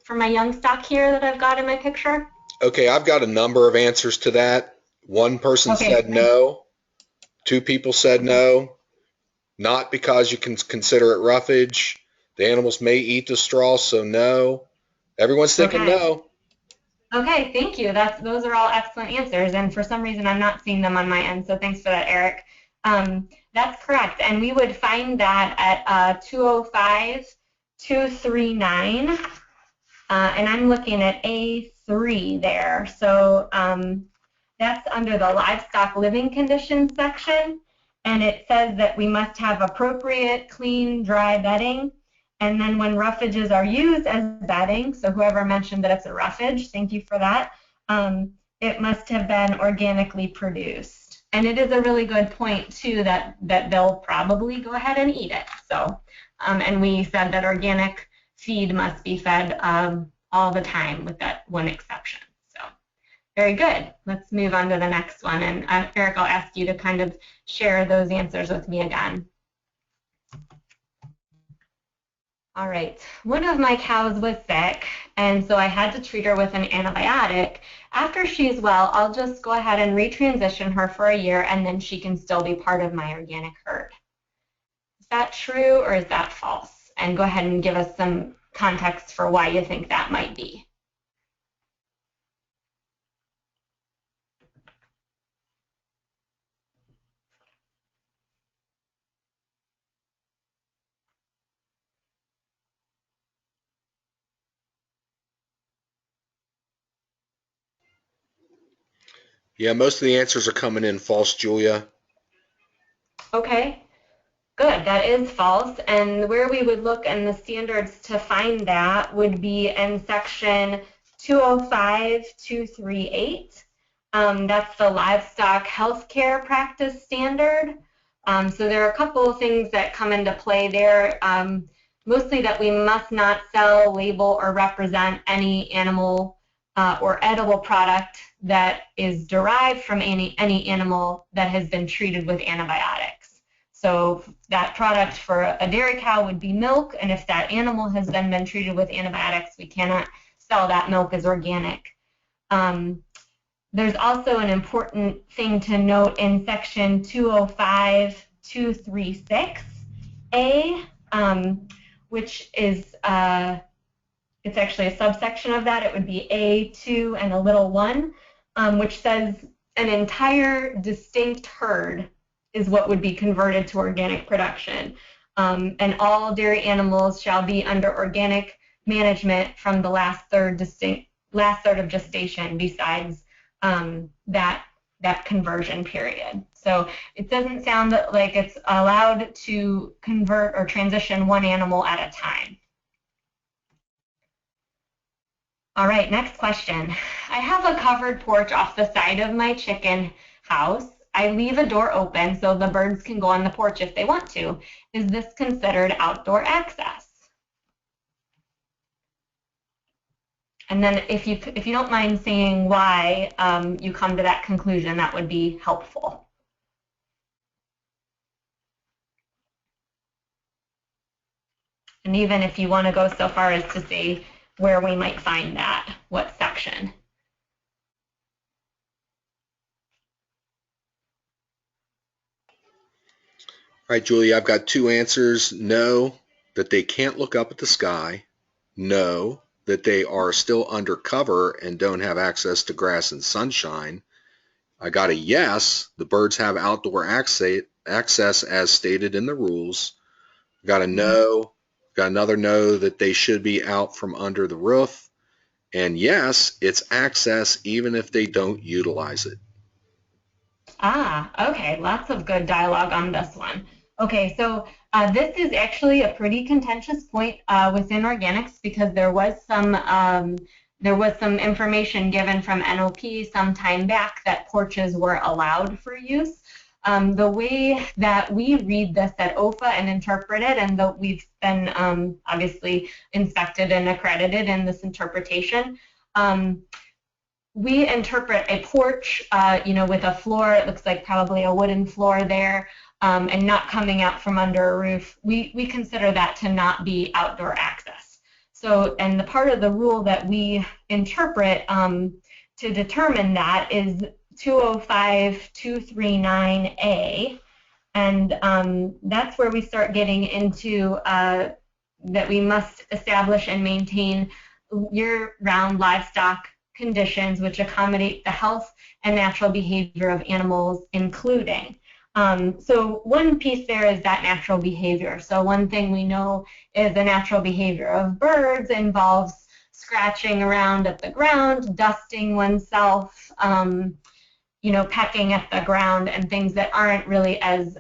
For my young stock here that I've got in my picture? Okay, I've got a number of answers to that. One person said no. Two people said no. Not because you can consider it roughage. The animals may eat the straw, so no. Everyone's thinking no. Okay, thank you. Those are all excellent answers, and for some reason I'm not seeing them on my end, so thanks for that, Eric. That's correct, and we would find that at 205, 239, and I'm looking at A3 there. So that's under the livestock living conditions section, and it says that we must have appropriate, clean, dry bedding. And then when roughages are used as bedding, so whoever mentioned that it's a roughage, thank you for that, it must have been organically produced. And it is a really good point, too, that they'll probably go ahead and eat it. So, and we said that organic feed must be fed all the time with that one exception. So, very good. Let's move on to the next one. And Eric, I'll ask you to kind of share those answers with me again. All right, one of my cows was sick, and so I had to treat her with an antibiotic. After she's well, I'll just go ahead and retransition her for a year, and then she can still be part of my organic herd. Is that true or is that false? And go ahead and give us some context for why you think that might be. Yeah, most of the answers are coming in false, Julia. Okay. Good, that is false. And where we would look in the standards to find that would be in section 205-238. That's the livestock healthcare practice standard. So there are a couple of things that come into play there. Mostly that we must not sell, label, or represent any animal or edible product that is derived from any animal that has been treated with antibiotics. So that product for a dairy cow would be milk, and if that animal has then been treated with antibiotics, we cannot sell that milk as organic. There's also an important thing to note in section 205 236A, which is it's actually a subsection of that. It would be A2 and a little 1, which says an entire distinct herd is what would be converted to organic production. And all dairy animals shall be under organic management from the last third of gestation besides that conversion period. So it doesn't sound like it's allowed to convert or transition one animal at a time. All right, next question. I have a covered porch off the side of my chicken house. I leave a door open so the birds can go on the porch if they want to. Is this considered outdoor access? And then if you don't mind saying why you come to that conclusion, that would be helpful. And even if you want to go so far as to say where we might find that, what section. All right, Julie, I've got two answers. No, that they can't look up at the sky. No, that they are still under cover and don't have access to grass and sunshine. I got a yes, the birds have outdoor access as stated in the rules. I got a no, got another no, that they should be out from under the roof. And yes, it's access even if they don't utilize it. Ah, okay, lots of good dialogue on this one. Okay, so this is actually a pretty contentious point within organics because there was some information given from NOP some time back that porches were allowed for use. The way that we read this at OEFFA and interpret it, and that we've been obviously inspected and accredited in this interpretation, we interpret a porch, with a floor. It looks like probably a wooden floor there, and not coming out from under a roof. We consider that to not be outdoor access. So, and the part of the rule that we interpret to determine that is 205.239A, and that's where we start getting into that we must establish and maintain year-round livestock conditions which accommodate the health and natural behavior of animals, including. So one piece there is that natural behavior. So one thing we know is the natural behavior of birds involves scratching around at the ground, dusting oneself, pecking at the ground, and things that aren't really as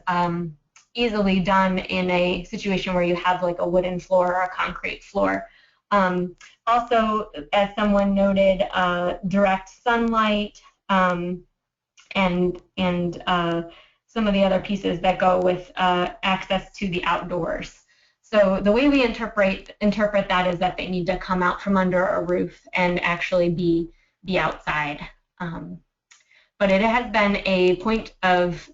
easily done in a situation where you have like a wooden floor or a concrete floor. Also, as someone noted, direct sunlight and some of the other pieces that go with access to the outdoors. So the way we interpret that is that they need to come out from under a roof and actually be outside. But it has been a point of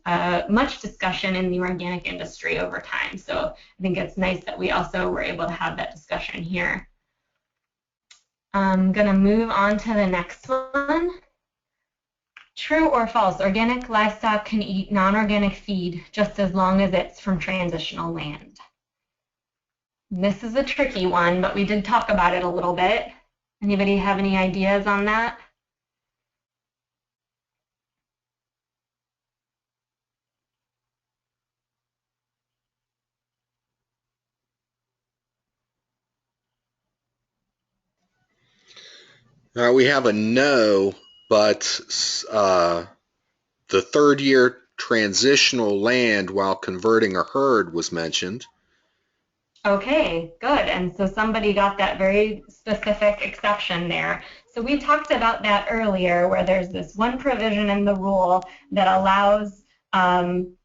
much discussion in the organic industry over time. So I think it's nice that we also were able to have that discussion here. I'm going to move on to the next one. True or false, organic livestock can eat non-organic feed just as long as it's from transitional land. This is a tricky one, but we did talk about it a little bit. Anybody have any ideas on that? All right, we have a no, but the third year transitional land while converting a herd was mentioned. Okay, good. And so somebody got that very specific exception there. So we talked about that earlier, where there's this one provision in the rule that allows,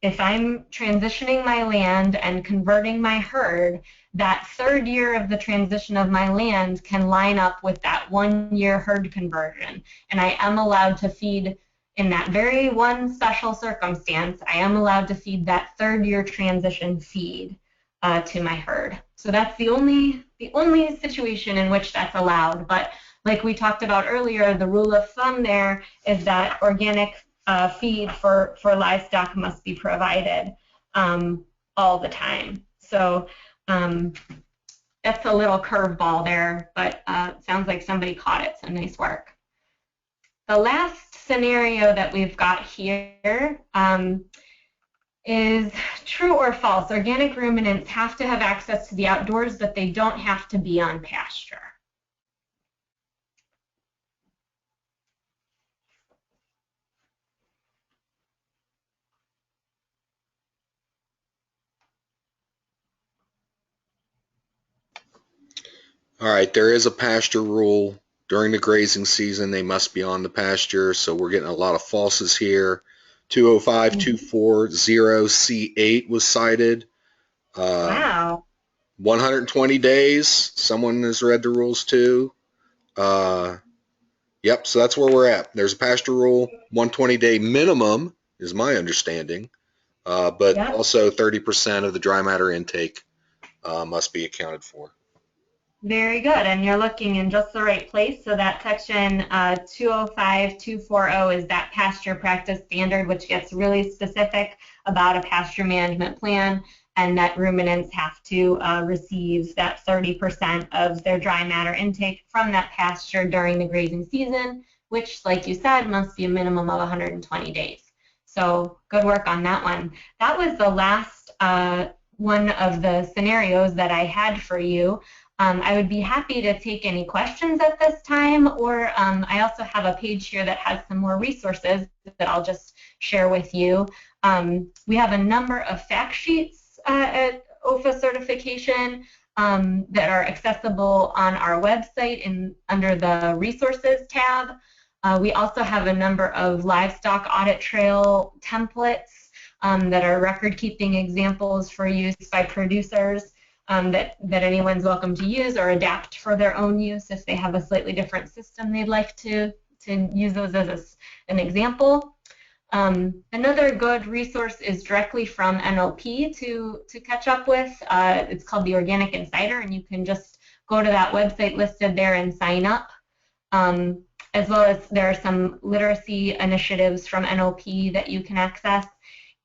if I'm transitioning my land and converting my herd, that third year of the transition of my land can line up with that 1 year herd conversion. And I am allowed to feed, in that very one special circumstance, I am allowed to feed that third year transition feed to my herd. So that's the only situation in which that's allowed. But like we talked about earlier, the rule of thumb there is that organic feed for livestock must be provided. all the time. So that's a little curveball there, but sounds like somebody caught it, so nice work. The last scenario that we've got here is true or false. Organic ruminants have to have access to the outdoors, but they don't have to be on pasture. All right, there is a pasture rule. During the grazing season, they must be on the pasture, so we're getting a lot of falses here. 205-240-C8 was cited. Wow. 120 days, someone has read the rules too. Yep, so that's where we're at. There's a pasture rule, 120-day minimum is my understanding, but Yep. also 30% of the dry matter intake must be accounted for. Very good, and you're looking in just the right place. So that section 205-240 is that pasture practice standard, which gets really specific about a pasture management plan, and that ruminants have to receive that 30% of their dry matter intake from that pasture during the grazing season, which, like you said, must be a minimum of 120 days. So good work on that one. That was the last one of the scenarios that I had for you. I would be happy to take any questions at this time, or I also have a page here that has some more resources that I'll just share with you. We have a number of fact sheets at OEFFA certification that are accessible on our website under the resources tab. We also have a number of livestock audit trail templates that are record-keeping examples for use by producers. That anyone's welcome to use or adapt for their own use if they have a slightly different system they'd like to use those as an example. Another good resource is directly from NOP to catch up with. It's called the Organic Insider, and you can just go to that website listed there and sign up. As well as there are some literacy initiatives from NOP that you can access.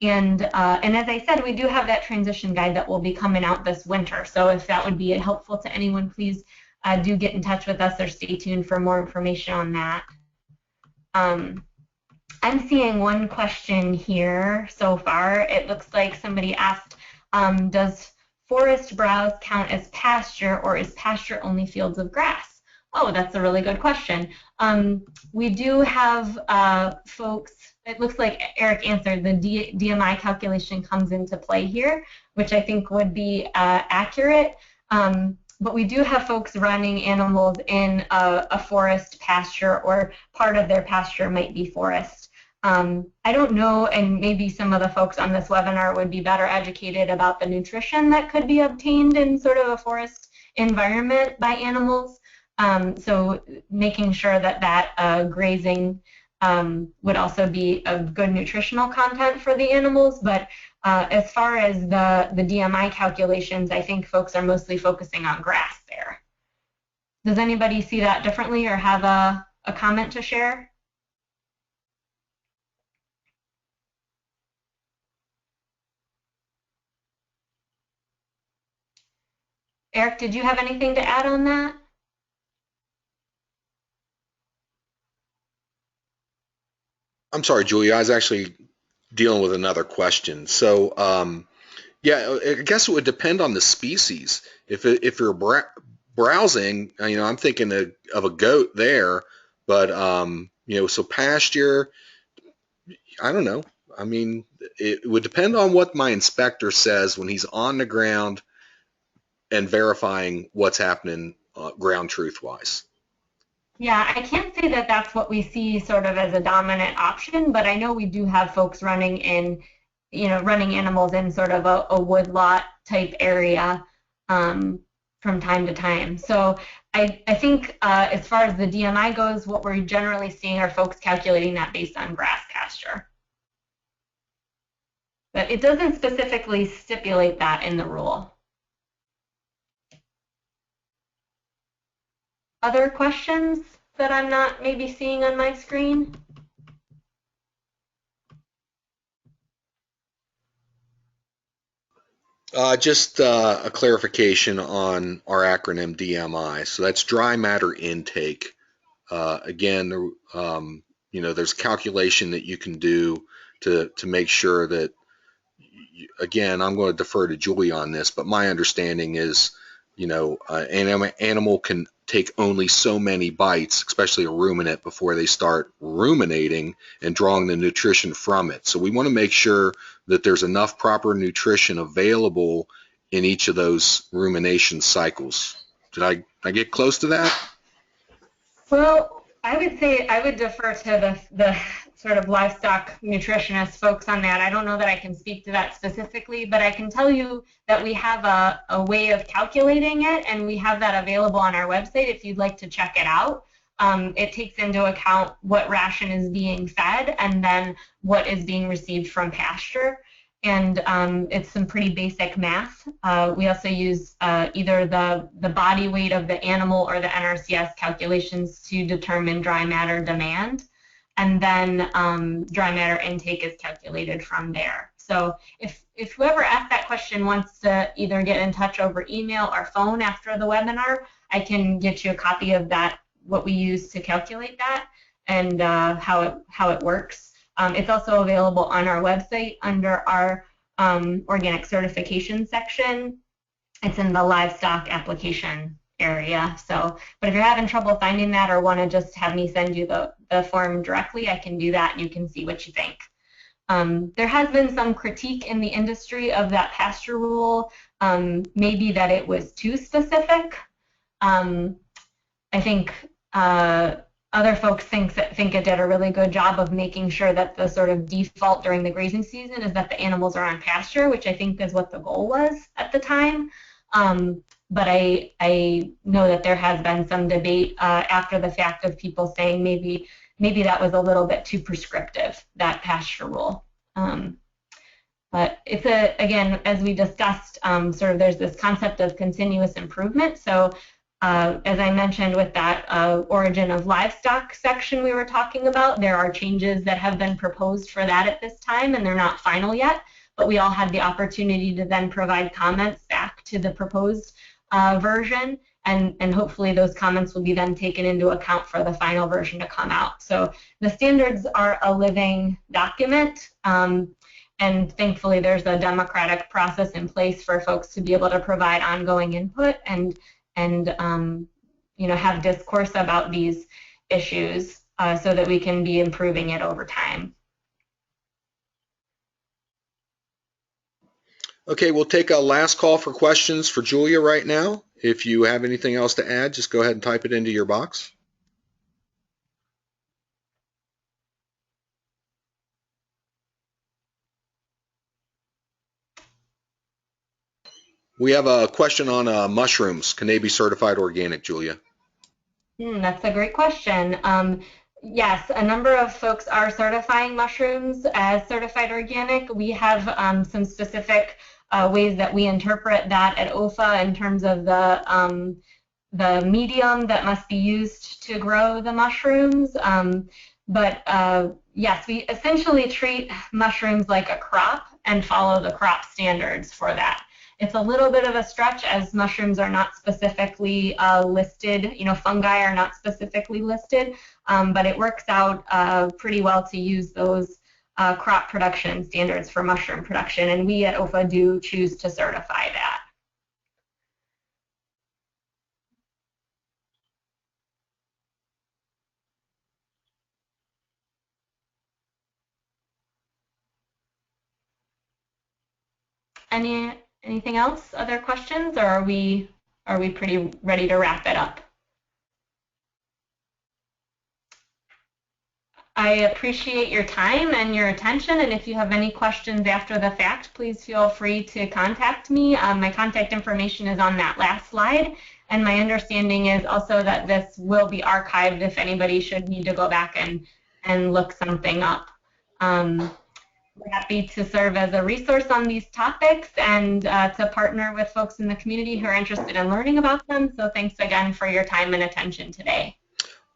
And as I said, we do have that transition guide that will be coming out this winter. So if that would be helpful to anyone, please do get in touch with us or stay tuned for more information on that. I'm seeing one question here so far. It looks like somebody asked, does forest browse count as pasture, or is pasture only fields of grass? Oh, that's a really good question. We do have folks, it looks like Eric answered, the DMI calculation comes into play here, which I think would be accurate. But we do have folks running animals in a forest pasture, or part of their pasture might be forest. I don't know, and maybe some of the folks on this webinar would be better educated about the nutrition that could be obtained in sort of a forest environment by animals. So making sure that grazing would also be a good nutritional content for the animals. But as far as the DMI calculations, I think folks are mostly focusing on grass there. Does anybody see that differently or have a comment to share? Eric, did you have anything to add on that? I'm sorry, Julia, I was actually dealing with another question. So, yeah, I guess it would depend on the species. If you're browsing, I'm thinking of a goat there, but so pasture, I don't know. I mean, it would depend on what my inspector says when he's on the ground and verifying what's happening ground truth-wise. Yeah, I can't say that that's what we see sort of as a dominant option, but I know we do have folks running running animals in sort of a woodlot type area from time to time. So I think as far as the DMI goes, what we're generally seeing are folks calculating that based on grass pasture. But it doesn't specifically stipulate that in the rule. Other questions that I'm not maybe seeing on my screen? Just a clarification on our acronym DMI. So that's dry matter intake. Again, there's a calculation that you can do to make sure that, again, I'm going to defer to Julie on this, but my understanding is, an animal can take only so many bites, especially a ruminant, before they start ruminating and drawing the nutrition from it. So we want to make sure that there's enough proper nutrition available in each of those rumination cycles. Did I get close to that? Well, I would say I would defer to the sort of livestock nutritionist folks on that. I don't know that I can speak to that specifically, but I can tell you that we have a way of calculating it, and we have that available on our website if you'd like to check it out. It takes into account what ration is being fed and then what is being received from pasture. And it's some pretty basic math. We also use either the body weight of the animal or the NRCS calculations to determine dry matter demand, and then dry matter intake is calculated from there. So if whoever asked that question wants to either get in touch over email or phone after the webinar, I can get you a copy of that, what we use to calculate that, and how it works. It's also available on our website under our organic certification section. It's in the livestock application area. So, but if you're having trouble finding that or want to just have me send you the form directly, I can do that and you can see what you think. There has been some critique in the industry of that pasture rule, maybe that it was too specific. I think other folks think it did a really good job of making sure that the sort of default during the grazing season is that the animals are on pasture, which I think is what the goal was at the time. But I know that there has been some debate after the fact of people saying maybe that was a little bit too prescriptive, that pasture rule. But it's again, as we discussed, sort of there's this concept of continuous improvement. So as I mentioned with that origin of livestock section we were talking about, there are changes that have been proposed for that at this time, and they're not final yet, but we all had the opportunity to then provide comments back to the proposed version, and hopefully those comments will be then taken into account for the final version to come out. So the standards are a living document, and thankfully there's a democratic process in place for folks to be able to provide ongoing input and have discourse about these issues so that we can be improving it over time. Okay, we'll take a last call for questions for Julia right now. If you have anything else to add, just go ahead and type it into your box. We have a question on mushrooms. Can they be certified organic, Julia? That's a great question. Yes, a number of folks are certifying mushrooms as certified organic. We have some specific ways that we interpret that at OEFFA in terms of the medium that must be used to grow the mushrooms. But yes, we essentially treat mushrooms like a crop and follow the crop standards for that. It's a little bit of a stretch as mushrooms are not specifically listed, fungi are not specifically listed, but it works out pretty well to use those crop production standards for mushroom production, and we at OEFFA do choose to certify that. Anything else? Other questions, or are we pretty ready to wrap it up? I appreciate your time and your attention, and if you have any questions after the fact, please feel free to contact me. My contact information is on that last slide, and my understanding is also that this will be archived if anybody should need to go back and look something up. We're happy to serve as a resource on these topics and to partner with folks in the community who are interested in learning about them. So thanks again for your time and attention today.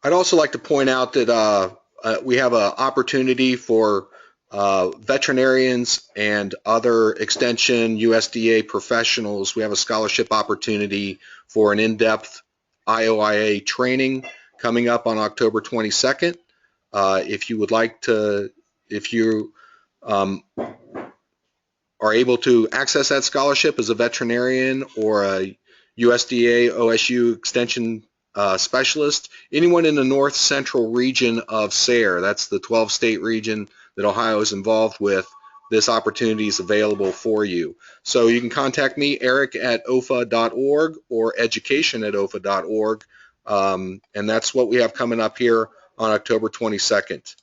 I'd also like to point out that we have an opportunity for veterinarians and other extension USDA professionals. We have a scholarship opportunity for an in-depth IOIA training coming up on October 22nd. If you would like to, if you are able to access that scholarship as a veterinarian or a USDA OSU extension specialist, anyone in the north central region of SARE, that's the 12-state region that Ohio is involved with, this opportunity is available for you. So you can contact me, Eric at OEFFA.org or education at OEFFA.org, and that's what we have coming up here on October 22nd.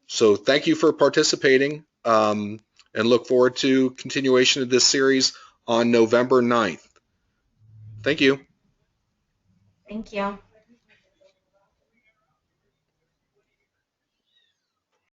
So thank you for participating, and look forward to continuation of this series on November 9th. Thank you. Thank you.